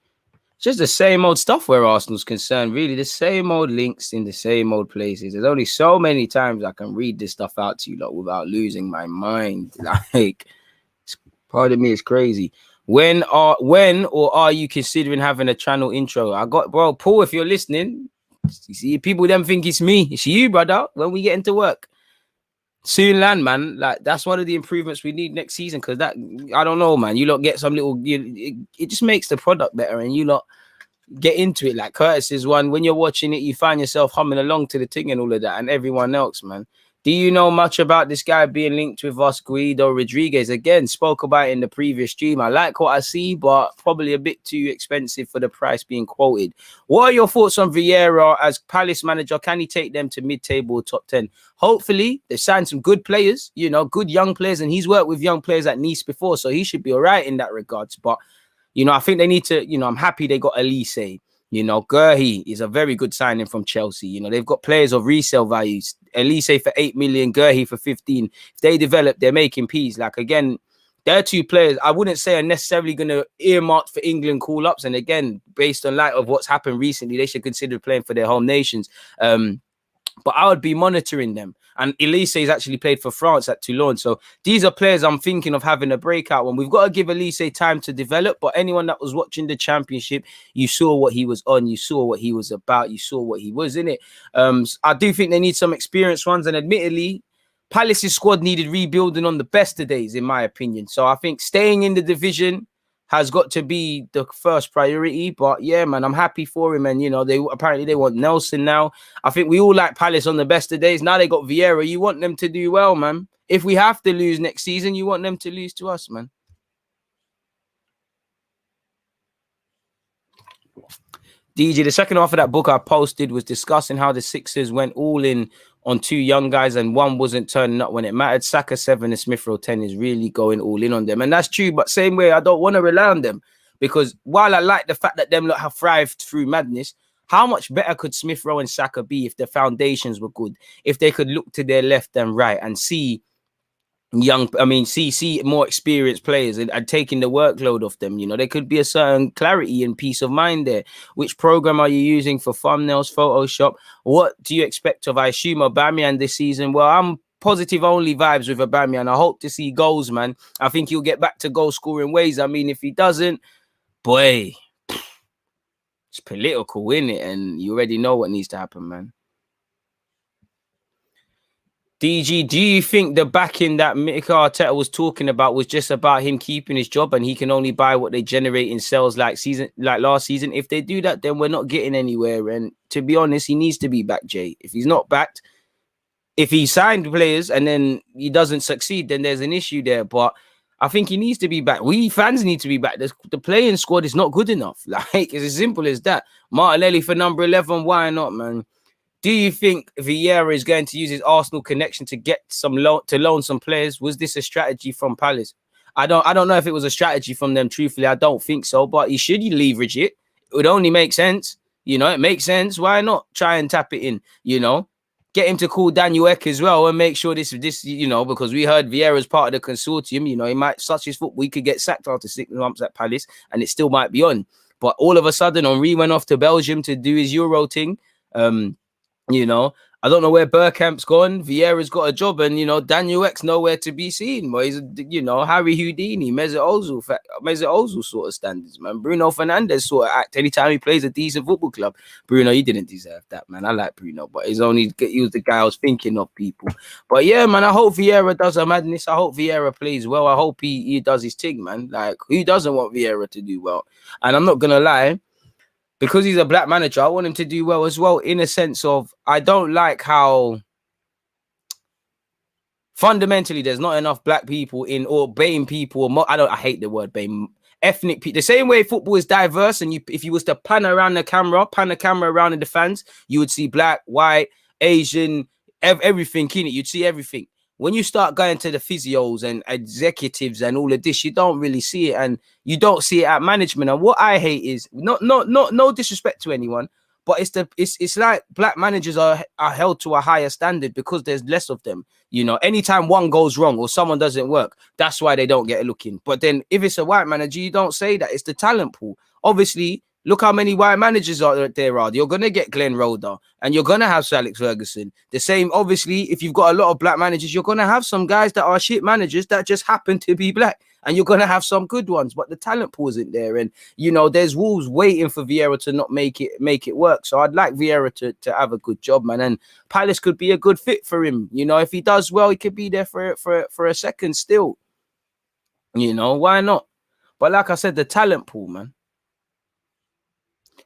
just the same old stuff where Arsenal's concerned. Really, the same old links in the same old places. There's only so many times I can read this stuff out to you lot without losing my mind. Like, pardon me, it's crazy. When or are you considering having a channel intro? I got, bro, Paul, if you're listening, you see, people them think it's me. It's you, brother, when we get into work. Soon land, man. Like, that's one of the improvements we need next season, because that, I don't know, man. You lot get some little, it just makes the product better, and you lot get into it. Like Curtis is one, when you're watching it, you find yourself humming along to the thing and all of that, and everyone else, man. Do you know much about this guy being linked with us, Guido Rodriguez? Again, spoke about it in the previous stream. I like what I see, but probably a bit too expensive for the price being quoted. What are your thoughts on Vieira as Palace manager? Can he take them to mid-table or top 10? Hopefully, they've signed some good players, you know, good young players, and he's worked with young players at Nice before, so he should be all right in that regards. But, you know, I think they need to, you know, I'm happy they got Elise. You know, Gurhi is a very good signing from Chelsea. You know, they've got players of resale values. Elise for 8 million, Gurhi for 15. If they develop, they're making peas. Like, again, they're two players I wouldn't say are necessarily going to earmark for England call-ups. And again, based on light of what's happened recently, they should consider playing for their home nations. But I would be monitoring them. And Elise has actually played for France at Toulon. So these are players I'm thinking of having a breakout one. We've got to give Elise time to develop. But anyone that was watching the championship, you saw what he was on. You saw what he was about. You saw what he was in it. I do think they need some experienced ones. And admittedly, Palace's squad needed rebuilding on the best of days, in my opinion. So I think staying in the division has got to be the first priority. But yeah, man, I'm happy for him. And, you know, they want Nelson now. I think we all like Palace on the best of days. Now they got Vieira. You want them to do well, man. If we have to lose next season, you want them to lose to us, man. DJ, the second half of that book I posted was discussing how the Sixers went all in on two young guys and one wasn't turning up when it mattered. Saka 7 and Smith-Rowe 10 is really going all in on them. And that's true, but same way, I don't want to rely on them, because while I like the fact that them lot have thrived through madness, how much better could Smith-Rowe and Saka be if the foundations were good? If they could look to their left and right and see see more experienced players and taking the workload off them. You know, there could be a certain clarity and peace of mind there. Which program are you using for thumbnails, Photoshop? What do you expect of, I assume, Aubameyang this season? Well, I'm positive only vibes with Aubameyang. I hope to see goals, man. I think he'll get back to goal scoring ways. I mean, if he doesn't, boy, it's political, innit? And you already know what needs to happen, man. DG, do you think the backing that Mikel Arteta was talking about was just about him keeping his job and he can only buy what they generate in sales like last season? If they do that, then we're not getting anywhere. And to be honest, he needs to be back, Jay. If he's not backed, if he signed players and then he doesn't succeed, then there's an issue there. But I think he needs to be back. We fans need to be back. The playing squad is not good enough. Like, it's as simple as that. Martinelli for number 11, why not, man? Do you think Vieira is going to use his Arsenal connection to get some loan some players? Was this a strategy from Palace? I don't know if it was a strategy from them. Truthfully, I don't think so. But should you leverage it? It would only make sense. You know, it makes sense. Why not try and tap it in? You know, get him to call Daniel Ek as well and make sure this you know, because we heard Vieira's part of the consortium. You know, he might such his football. He could get sacked after 6 months at Palace, and it still might be on. But all of a sudden, Henry went off to Belgium to do his Euro thing. You know, I don't know where Bergkamp's gone. Vieira's got a job, and, you know, Daniel Ek's nowhere to be seen. But he's, you know, Harry Houdini, Mesut Ozil sort of standards, man. Bruno Fernandes sort of act anytime he plays a decent football club. Bruno, he didn't deserve that, man. I like Bruno, but he was the guy I was thinking of, people. But yeah, man, I hope Vieira does a madness. I hope Vieira plays well. I hope he does his thing, man. Like, who doesn't want Vieira to do well? And I'm not gonna lie, because he's a black manager, I want him to do well as well, in a sense of, I don't like how fundamentally there's not enough black people in, or BAME people, or I hate the word BAME, ethnic people. The same way football is diverse, and if you was to pan the camera around in the fans, you would see black, white, Asian, everything in it. You'd see everything. When you start going to the physios and executives and all of this, you don't really see it, and you don't see it at management. And what I hate is no disrespect to anyone, but it's like black managers are held to a higher standard because there's less of them. You know, anytime one goes wrong or someone doesn't work, that's why they don't get a look in. But then if it's a white manager, you don't say that. It's the talent pool. Obviously, look how many white managers there are. You're going to get Glenn Roeder and you're going to have Sir Alex Ferguson. The same, obviously, if you've got a lot of black managers, you're going to have some guys that are shit managers that just happen to be black. and you're going to have some good ones, but the talent pool isn't there. And, you know, there's Wolves waiting for Vieira to not make it work. So I'd like Vieira to have a good job, man. And Palace could be a good fit for him. You know, if he does well, he could be there for a second still. You know, why not? But like I said, the talent pool, man.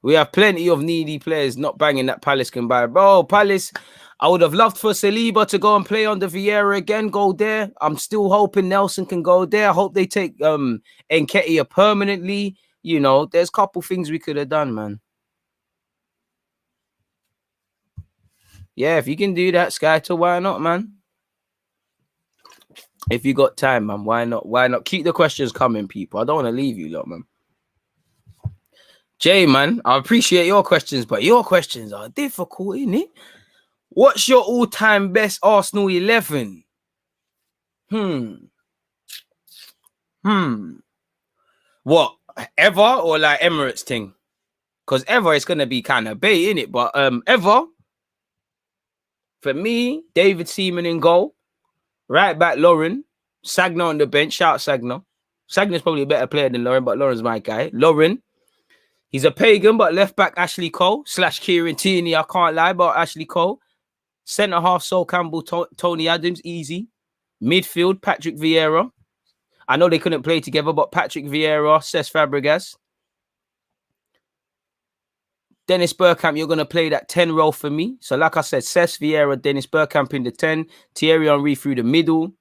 We have plenty of needy players not banging that Palace can buy. Bro, Palace, I would have loved for Saliba to go and play under Vieira again, go there. I'm still hoping Nelson can go there. I hope they take Nketiah permanently. You know, there's a couple things we could have done, man. Yeah, if you can do that, Skyto, why not, man? If you got time, man, why not? Why not? Keep the questions coming, people. I don't want to leave you lot, man. Jay, man, I appreciate your questions, but your questions are difficult, innit? What's your all-time best Arsenal 11? What? Ever or like Emirates thing? Because ever it's gonna be kind of bait, innit? But ever, for me, David Seaman in goal, right back Lauren, Sagna on the bench. Shout Sagna. Sagna's probably a better player than Lauren, but Lauren's my guy. Lauren. He's a pagan, but left back Ashley Cole / Kieran Tierney. I can't lie about Ashley Cole. Centre half Sol Campbell, Tony Adams, easy. Midfield Patrick Vieira. I know they couldn't play together, but Patrick Vieira, Cesc Fabregas. Dennis Bergkamp, you're going to play that 10 role for me. So like I said, Cesc Vieira, Dennis Bergkamp in the 10. Thierry Henry through the middle.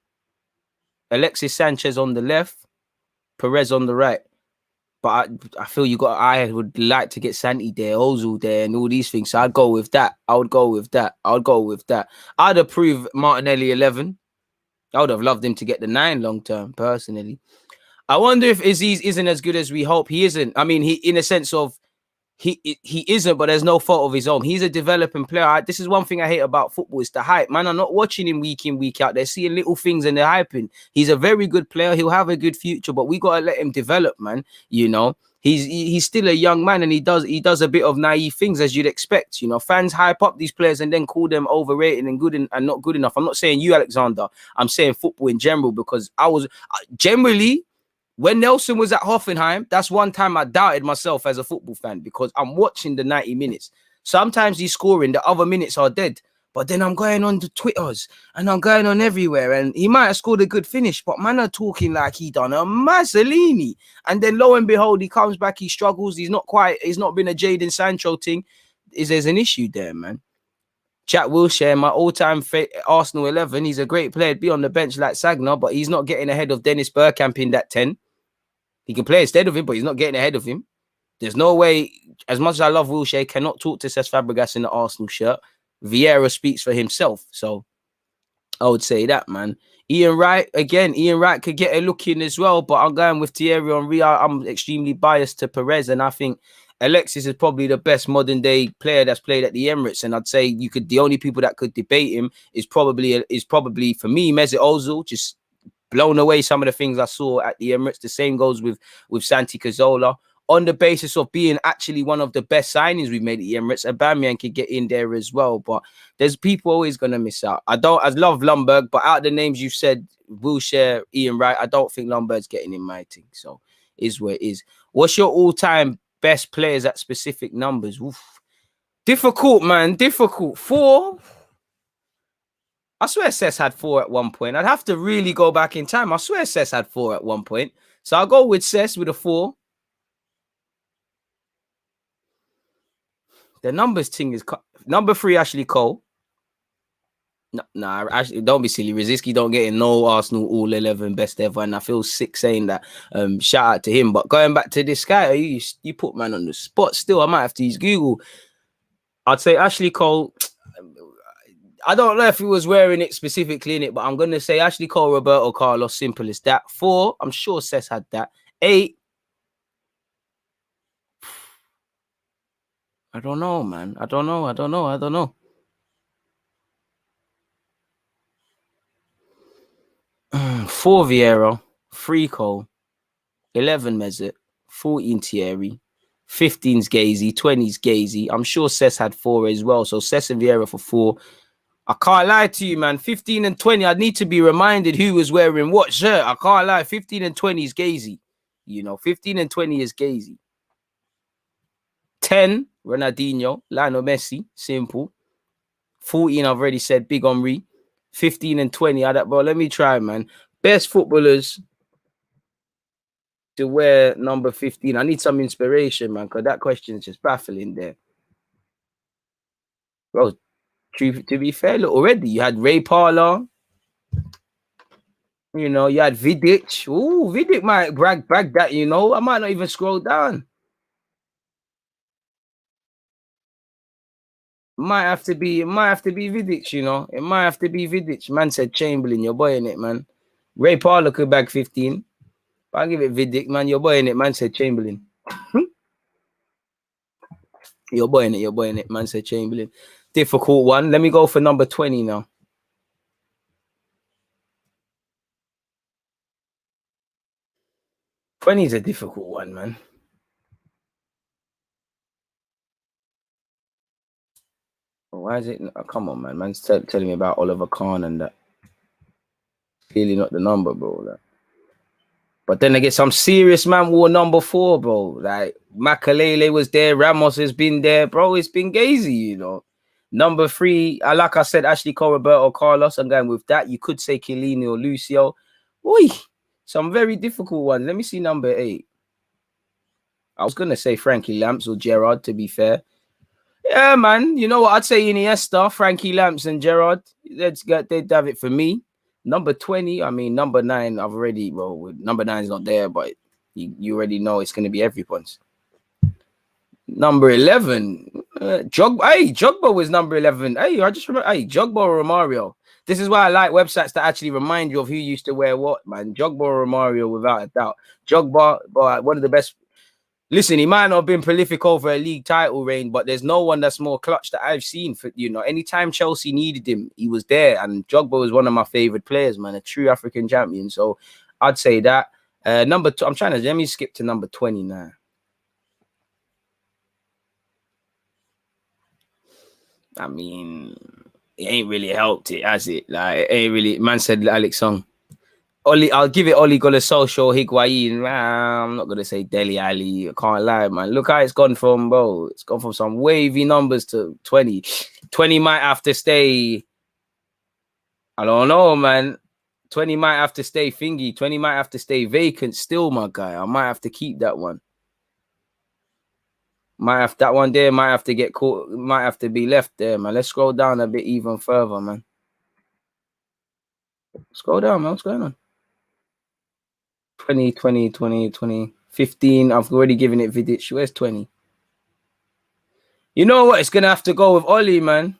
Alexis Sanchez on the left. Perez on the right. But I feel I would like to get Santi there, Ozil there, and all these things. So I'd go with that. I'd approve Martinelli 11. I would have loved him to get the 9 long term, personally. I wonder if Aziz isn't as good as we hope. He isn't. I mean, he in a sense of he isn't, but there's no fault of his own. He's a developing player. This is one thing I hate about football, is the hype. Man, I'm not watching him week in, week out. They're seeing little things and they're hyping. He's a very good player. He'll have a good future, but we got to let him develop, man. You know, he's still a young man, and he does a bit of naive things, as you'd expect. You know, fans hype up these players and then call them overrated and good and not good enough. I'm not saying you, Alexander. I'm saying football in general, because I was generally, when Nelson was at Hoffenheim, that's one time I doubted myself as a football fan, because I'm watching the 90 minutes. Sometimes he's scoring, the other minutes are dead. But then I'm going on the Twitters and I'm going on everywhere, and he might have scored a good finish, but man are talking like he done a Mazzolini. And then lo and behold, he comes back, he struggles. He's not been a Jadon Sancho thing. There's an issue there, man. Jack Wilshere, my all-time Arsenal 11. He's a great player. Be on the bench like Sagna, but he's not getting ahead of Dennis Bergkamp in that 10. He can play instead of him, but he's not getting ahead of him. There's no way, as much as I love Wilshere, cannot talk to Cesc Fabregas in the Arsenal shirt. Vieira speaks for himself. So I would say that, man. Ian Wright, again, Ian Wright could get a look in as well, but I'm going with Thierry Henry. I'm extremely biased to Perez, and I think Alexis is probably the best modern day player that's played at the Emirates. And I'd say the only people that could debate him is probably for me, Mesut Ozil. Just blown away some of the things I saw at the Emirates. The same goes with Santi Cazorla. On the basis of being actually one of the best signings we've made at the Emirates, Aubameyang could get in there as well. But there's people always going to miss out. I love Lundberg, but out of the names you've said, Wilshere, Ian Wright, I don't think Lundberg's getting in my team. So is where it is. What's your all-time best players at specific numbers? Oof. Difficult, man. Difficult. 4. I swear Cesc had 4 at one point. I'd have to really go back in time. I swear Cesc had 4 at one point. So I'll go with Cesc with a 4. The numbers thing is number 3, Ashley Cole. Nah, actually, don't be silly. Rosicky don't get in no Arsenal all 11 best ever, and I feel sick saying that. Shout out to him. But going back to this guy, you put man on the spot. Still, I might have to use Google. I'd say Ashley Cole. I don't know if he was wearing it specifically in it, but I'm gonna say Ashley Cole, Roberto Carlos. Simple as that. 4, I'm sure Cesc had that. 8. I don't know, man. I don't know. 4 Vieira, 3 Cole, 11 Mesut, 14 Thierry, 15's Gazy, 20's Gazy. I'm sure Cesc had 4 as well. So Cesc and Vieira for 4. I can't lie to you, man. 15 and 20, I need to be reminded who was wearing what shirt. I can't lie. 15 and 20 is Gazy. You know, 15 and 20 is Gazy. 10, Ronaldinho, Lionel Messi, simple. 14, I've already said, Big Henry. 15 and 20, bro, let me try, man. Best footballers to wear number 15. I need some inspiration, man, because that question is just baffling there. Bro, to be fair, look, already you had Ray Parlour. You know, you had Vidic. Ooh, Vidic might brag that, you know. I might not even scroll down. Might have to be Vidic, you know. It might have to be Vidic. Man said Chamberlain, you're boy in it, man. Ray Parlour could bag 15. But I'll give it Vidic, man. You're boy in it, man said Chamberlain. You're boy in it, man said Chamberlain. Difficult one. Let me go for number 20 now. 20 is a difficult one, man. Why is it? Oh, come on, man. Man's telling me about Oliver Kahn and that. Clearly not the number, bro. Like. But then again, some serious man wore number 4, bro. Like Makalele was there, Ramos has been there, bro. It's been Gazy, you know. Number 3, like I said, Ashley Cole, Roberto Carlos. I'm going with that. You could say Chiellini or Lucio. Oi, some very difficult ones. Let me see number 8. I was gonna say Frankie Lamps or Gerrard, to be fair. Yeah, man. You know what? I'd say Iniesta, Frankie Lamps, and Gerrard. They'd have it for me. Number 20, I mean, number 9, I've already, well, number 9 is not there, but you already know it's going to be everyone's. Number 11, Jogba was number 11. Hey, I just remember, Jogba or Romario. This is why I like websites that actually remind you of who used to wear what, man. Jogba or Romario, without a doubt. Jogba, but one of the best. Listen, he might not have been prolific over a league title reign, but there's no one that's more clutch that I've seen. For, you know, anytime Chelsea needed him, he was there. And Jogba was one of my favorite players, man, a true African champion. So I'd say that. Number 2, let me skip to number 20 now. I mean, it ain't really helped it, has it? Like, it ain't really. Man said Alex Song. I'll give it Oli Golososho, Higuain. I'm not gonna say Dele Alli. I can't lie, man. Look how it's gone from, bro. It's gone from some wavy numbers to 20. 20 might have to stay. I don't know, man. 20 might have to stay thingy. 20 might have to stay vacant still, my guy. I might have to keep that one. That one there might have to get caught. Might have to be left there, man. Let's scroll down a bit even further, man. Scroll down, man. What's going on? 20, 20, 20, 20, 15. I've already given it Vidic. Where's 20? You know what? It's going to have to go with Oli, man.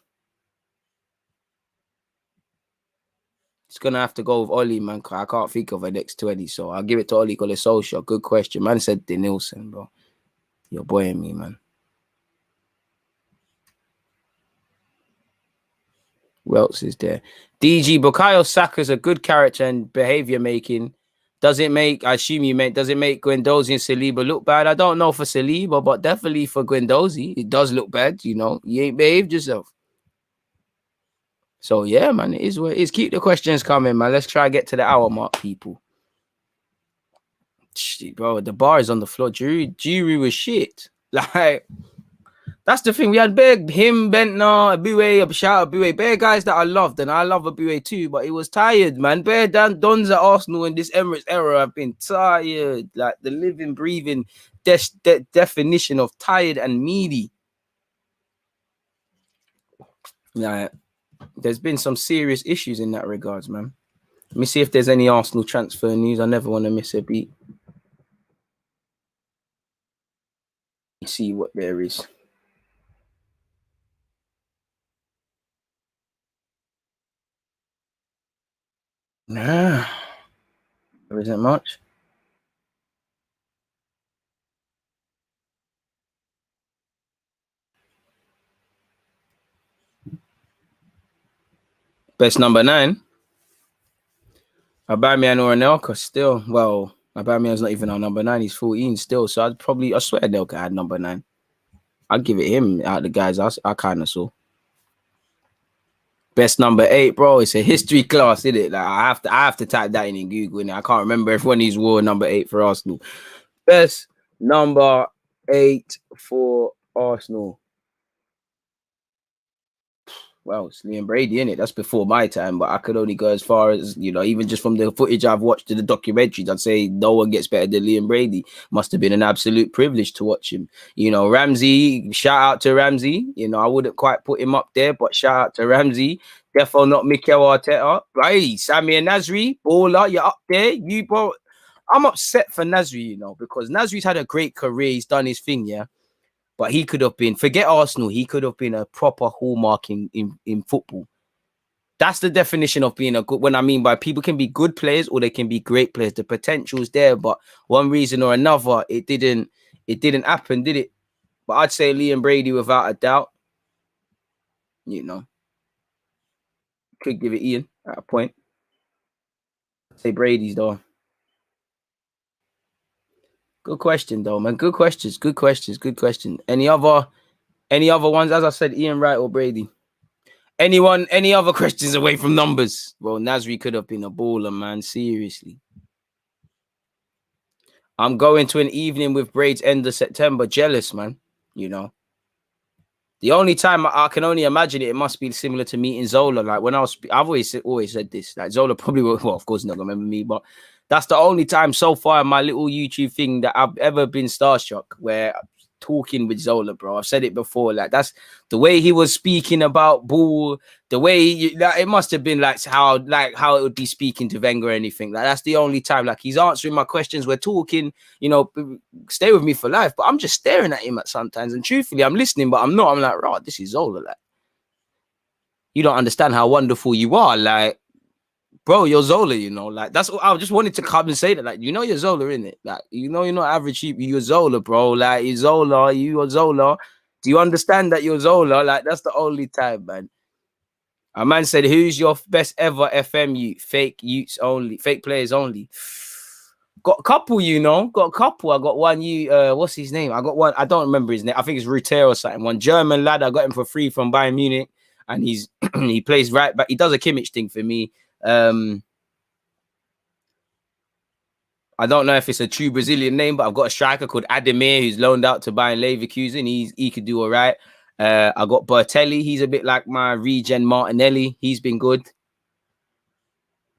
It's going to have to go with Oli, man. I can't think of a next 20, so I'll give it to Oli Golososho. Good question. Man said Denilson, bro. You're boying me, man. Who else is there? DG Bukayo Saka's a good character and behavior making. Does it make Guendouzi and Saliba look bad? I don't know for Saliba, but definitely for Guendouzi, it does look bad. You know, you ain't behaved yourself. So yeah, man, it is what it is. Keep the questions coming, man. Let's try to get to the hour mark, people. Bro, the bar is on the floor. Jury was shit. Like, that's the thing. We had him, Bentner, Abue, shout out Abue, bare guys that I loved, and I love Abue too, but he was tired, man. Bare Dons at Arsenal in this Emirates era have been tired. Like the living, breathing definition of tired and meaty. Like, there's been some serious issues in that regards, man. Let me see if there's any Arsenal transfer news. I never want to miss a beat. See what there is. Nah, there isn't much. Best number 9. Aubameyang or Anelka still. Well, Aubameyang's not even our number 9. He's 14 still. So I swear Anelka had number 9. I'd give it him out of the guys I kind of saw. Best number 8, bro. It's a history class, isn't it? Like I have to type that in Google, and I can't remember everyone who's wore number 8 for Arsenal. Best number 8 for Arsenal. Well, it's Liam Brady, innit? That's before my time, but I could only go as far as, you know, even just from the footage I've watched in the documentaries, I'd say no one gets better than Liam Brady. Must have been an absolute privilege to watch him. You know, Ramsey, shout out to Ramsey. You know, I wouldn't quite put him up there, but shout out to Ramsey. Definitely not Mikel Arteta. Right, Sammy and Nasri, baller, you're up there. You, bro. I'm upset for Nasri, you know, because Nasri's had a great career. He's done his thing, yeah. But he could have been, forget Arsenal, he could have been a proper hallmark in football. That's the definition of being a good, when I mean by people can be good players or they can be great players. The potential is there, but one reason or another, it didn't happen, did it? But I'd say Liam Brady without a doubt. You know, could give it Ian at a point. I'd say Brady's though. Good question though, man. Good questions. Good questions. Good question. Any other ones? As I said, Ian Wright or Brady. Any other questions away from numbers? Well, Nasri could have been a baller, man. Seriously. I'm going to an evening with braids end of September. Jealous, man. You know. The only time I can only imagine it must be similar to meeting Zola. Like when I've always said this. Like Zola probably will, well, of course, not gonna remember me, but that's the only time so far in my little YouTube thing that I've ever been starstruck where talking with Zola, bro. I've said it before. Like that's the way he was speaking about ball, the way like, it must have been like how it would be speaking to Wenger or anything. Like that's the only time. Like he's answering my questions. We're talking, you know, stay with me for life. But I'm just staring at him at sometimes. And truthfully, I'm listening, but I'm not. I'm like, right, this is Zola. Like, you don't understand how wonderful you are. Like, bro, you're Zola, you know, like that's what I just wanted to come and say that, like, you know, you're Zola, innit? Like, you know, you're not average, you're Zola, bro. Like, you're Zola, you're Zola. Do you understand that you're Zola? Like, that's the only time, man. A man said, who's your best ever FM youth? Fake youths only, fake players only. Got a couple, you know, got a couple. I got one, what's his name? I got one, I don't remember his name. I think it's Rute or something. One German lad, I got him for free from Bayern Munich. And he's he plays right back. He does a Kimmich thing for me. I don't know if it's a true Brazilian name, but I've got a striker called Ademir who's loaned out to Bayern Leverkusen. He could do all right. I got Bertelli. He's a bit like my regen Martinelli. He's been good.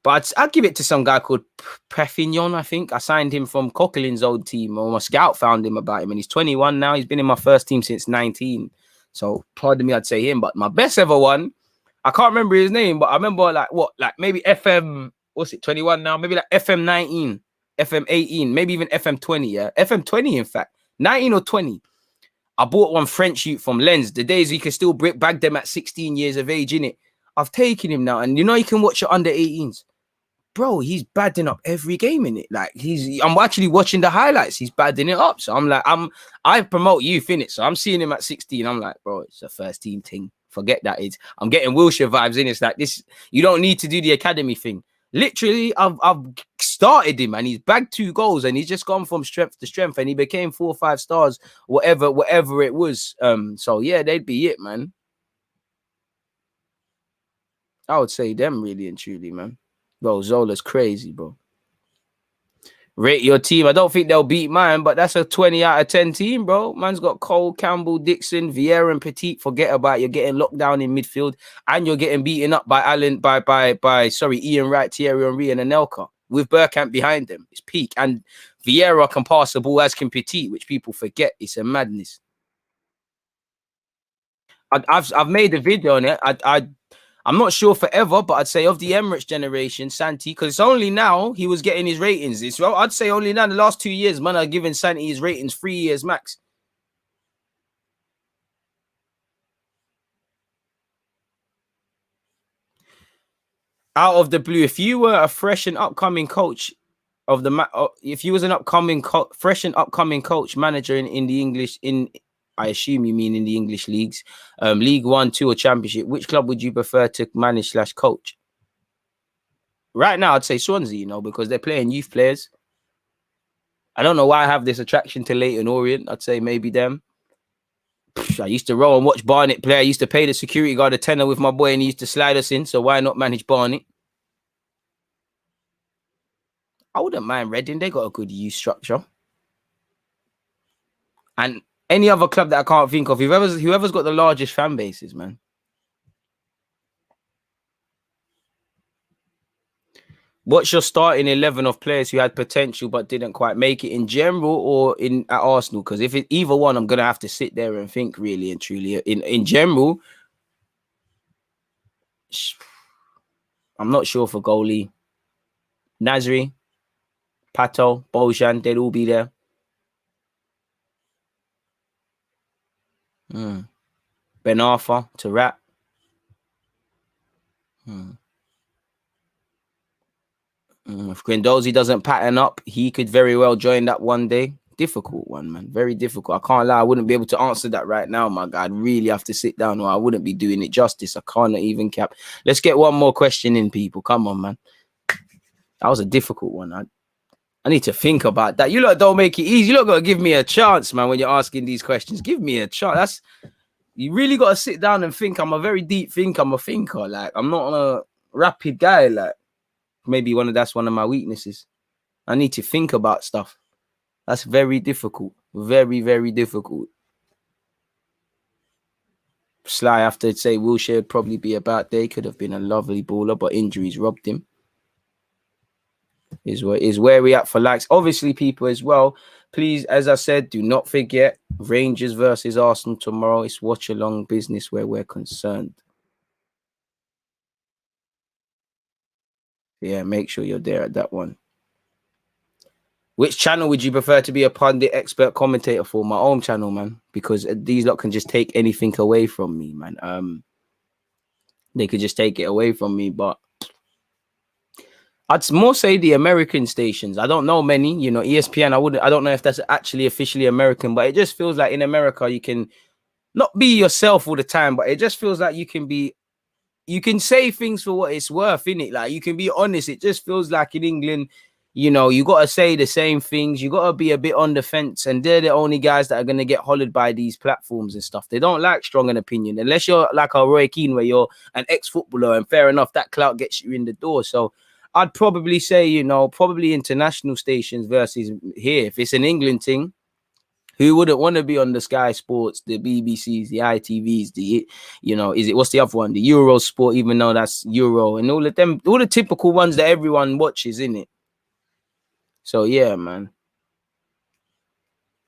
But I'd give it to some guy called Prefignon, I think. I signed him from Coquelin's old team, or my scout found him about him, and he's 21 now. He's been in my first team since 19. So, pardon me, I'd say him. But my best ever one, I can't remember his name, but I remember like maybe FM, what's it, 21 now? Maybe like FM 19, FM 18, maybe even FM 20, yeah? FM 20, in fact. 19 or 20. I bought one French youth from Lens. The days you can still bag them at 16 years of age, innit? I've taken him now, and you know you can watch your under 18s. Bro, he's badding up every game in it. Like I'm actually watching the highlights. He's badding it up. So I'm like, I promote youth in it. So I'm seeing him at 16. I'm like, bro, it's a first team thing. Forget that. I'm getting Wilshere vibes in. It's like this. You don't need to do the academy thing. Literally, I've started him and he's bagged 2 goals and he's just gone from strength to strength and he became 4 or 5 stars, whatever it was. So yeah, they'd be it, man. I would say them really and truly, man. Bro, Zola's crazy, bro. Rate your team. I don't think they'll beat mine, but that's a 20 out of 10 team, bro. Man's got Cole, Campbell, Dixon, Vieira, and Petit. Forget about it. You're getting locked down in midfield, and you're getting beaten up by Ian Wright, Thierry Henry, and Anelka with Bergkamp behind them. It's peak, and Vieira can pass the ball as can Petit, which people forget. It's a madness. I've made a video on it. I'm not sure forever, but I'd say of the Emirates generation, Santi, because it's only now he was getting his ratings. I'd say only now in the last 2 years, man, are giving Santi his ratings 3 years max. Out of the blue, if you were a fresh and upcoming coach of the if you was an upcoming fresh and upcoming coach manager in the English I assume you mean in the English leagues, League 1, 2, or Championship, which club would you prefer to manage / coach? Right now, I'd say Swansea, you know, because they're playing youth players. I don't know why I have this attraction to Leyton Orient. I'd say maybe them. I used to roll and watch Barnet play. I used to pay the security guard a tenner with my boy and he used to slide us in. So why not manage Barnet? I wouldn't mind Reading. They got a good youth structure. And any other club that I can't think of, whoever's got the largest fan bases, man. What's your starting 11 of players who had potential but didn't quite make it in general or at Arsenal? Because if it's either one, I'm gonna have to sit there and think really and truly. In general, I'm not sure for goalie. Nasri, Pato, Bojan, they'd all be there. Ben Arthur, Tarat. If Guendouzi doesn't pattern up, he could very well join that one day. Difficult one, man. Very difficult. I can't lie. I wouldn't be able to answer that right now, my God. I'd really have to sit down or I wouldn't be doing it justice. I can't even cap. Let's get one more question in, people. Come on, man. That was a difficult one. I need to think about that. You lot don't make it easy. You lot got to give me a chance, man, when you're asking these questions. Give me a chance. You really got to sit down and think. I'm a very deep thinker. I'm a thinker. Like, I'm not a rapid guy. Like, maybe that's one of my weaknesses. I need to think about stuff. That's very difficult. Very, very difficult. Sly, I have to say, Wilshere would probably be a bad day. Could have been a lovely baller, but injuries robbed him. Is where we at for likes. Obviously, people as well, please, as I said, do not forget Rangers versus Arsenal tomorrow. It's watch along business where we're concerned. Yeah, make sure you're there at that one. Which channel would you prefer to be a pundit expert commentator for? My own channel, man, because these lot can just take anything away from me, man. They could just take it away from me, but I'd more say the American stations. I don't know many, you know, ESPN. I don't know if that's actually officially American, but it just feels like in America you can not be yourself all the time, but it just feels like you can say things for what it's worth, innit? Like you can be honest. It just feels like in England, you know, you got to say the same things. You got to be a bit on the fence, and they're the only guys that are going to get hollered by these platforms and stuff. They don't like strong an opinion unless you're like a Roy Keane, where you're an ex-footballer, and fair enough, that clout gets you in the door. So I'd probably say, you know, probably international stations versus here. If it's an England thing, who wouldn't want to be on the Sky Sports, the BBCs, the ITVs, what's the other one? The Euro Sport, even though that's Euro, and all of them, all the typical ones that everyone watches, innit? So yeah, man.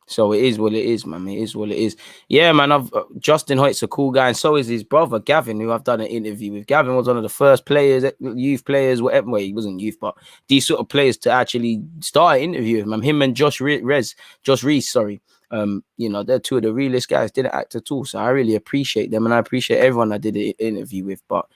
So it is what it is, man. It is what it is. Yeah, man. Justin Hoyt's a cool guy, and so is his brother Gavin, who I've done an interview with. Gavin was one of the first players, youth players, whatever. Well, he wasn't youth, but these sort of players to actually start an interview with him. Him and Josh Reese, sorry. You know, they're two of the realest guys. Didn't act at all, so I really appreciate them, and I appreciate everyone I did an interview with. But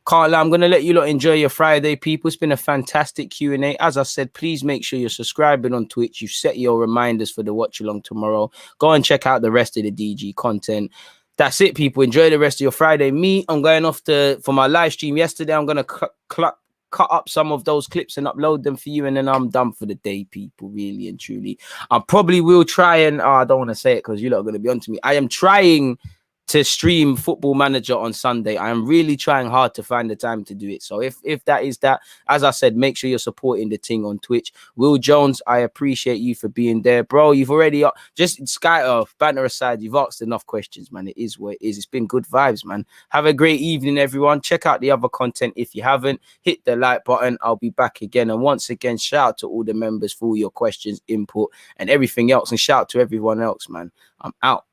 can't lie, I'm going to let you lot enjoy your Friday, people. It's been a fantastic Q&A. As I said, please make sure you're subscribing on Twitch. You set your reminders for the watch along tomorrow. Go and check out the rest of the DG content. That's it, people. Enjoy the rest of your Friday. I'm going off for my live stream yesterday. I'm going to cut up some of those clips and upload them for you, and then I'm done for the day, people, really and truly. I probably will try and I don't want to say it because you lot are going to be on to me. I am trying to stream Football Manager on Sunday. I am really trying hard to find the time to do it. So if that is that, as I said, make sure you're supporting the thing on Twitch. Will Jones, I appreciate you for being there, bro. You've already just banter aside, you've asked enough questions, man. It is what it is. It's been good vibes, man. Have a great evening, everyone. Check out the other content if you haven't. Hit the like button. I'll be back again. And once again, shout out to all the members for all your questions, input, and everything else. And shout out to everyone else, man. I'm out.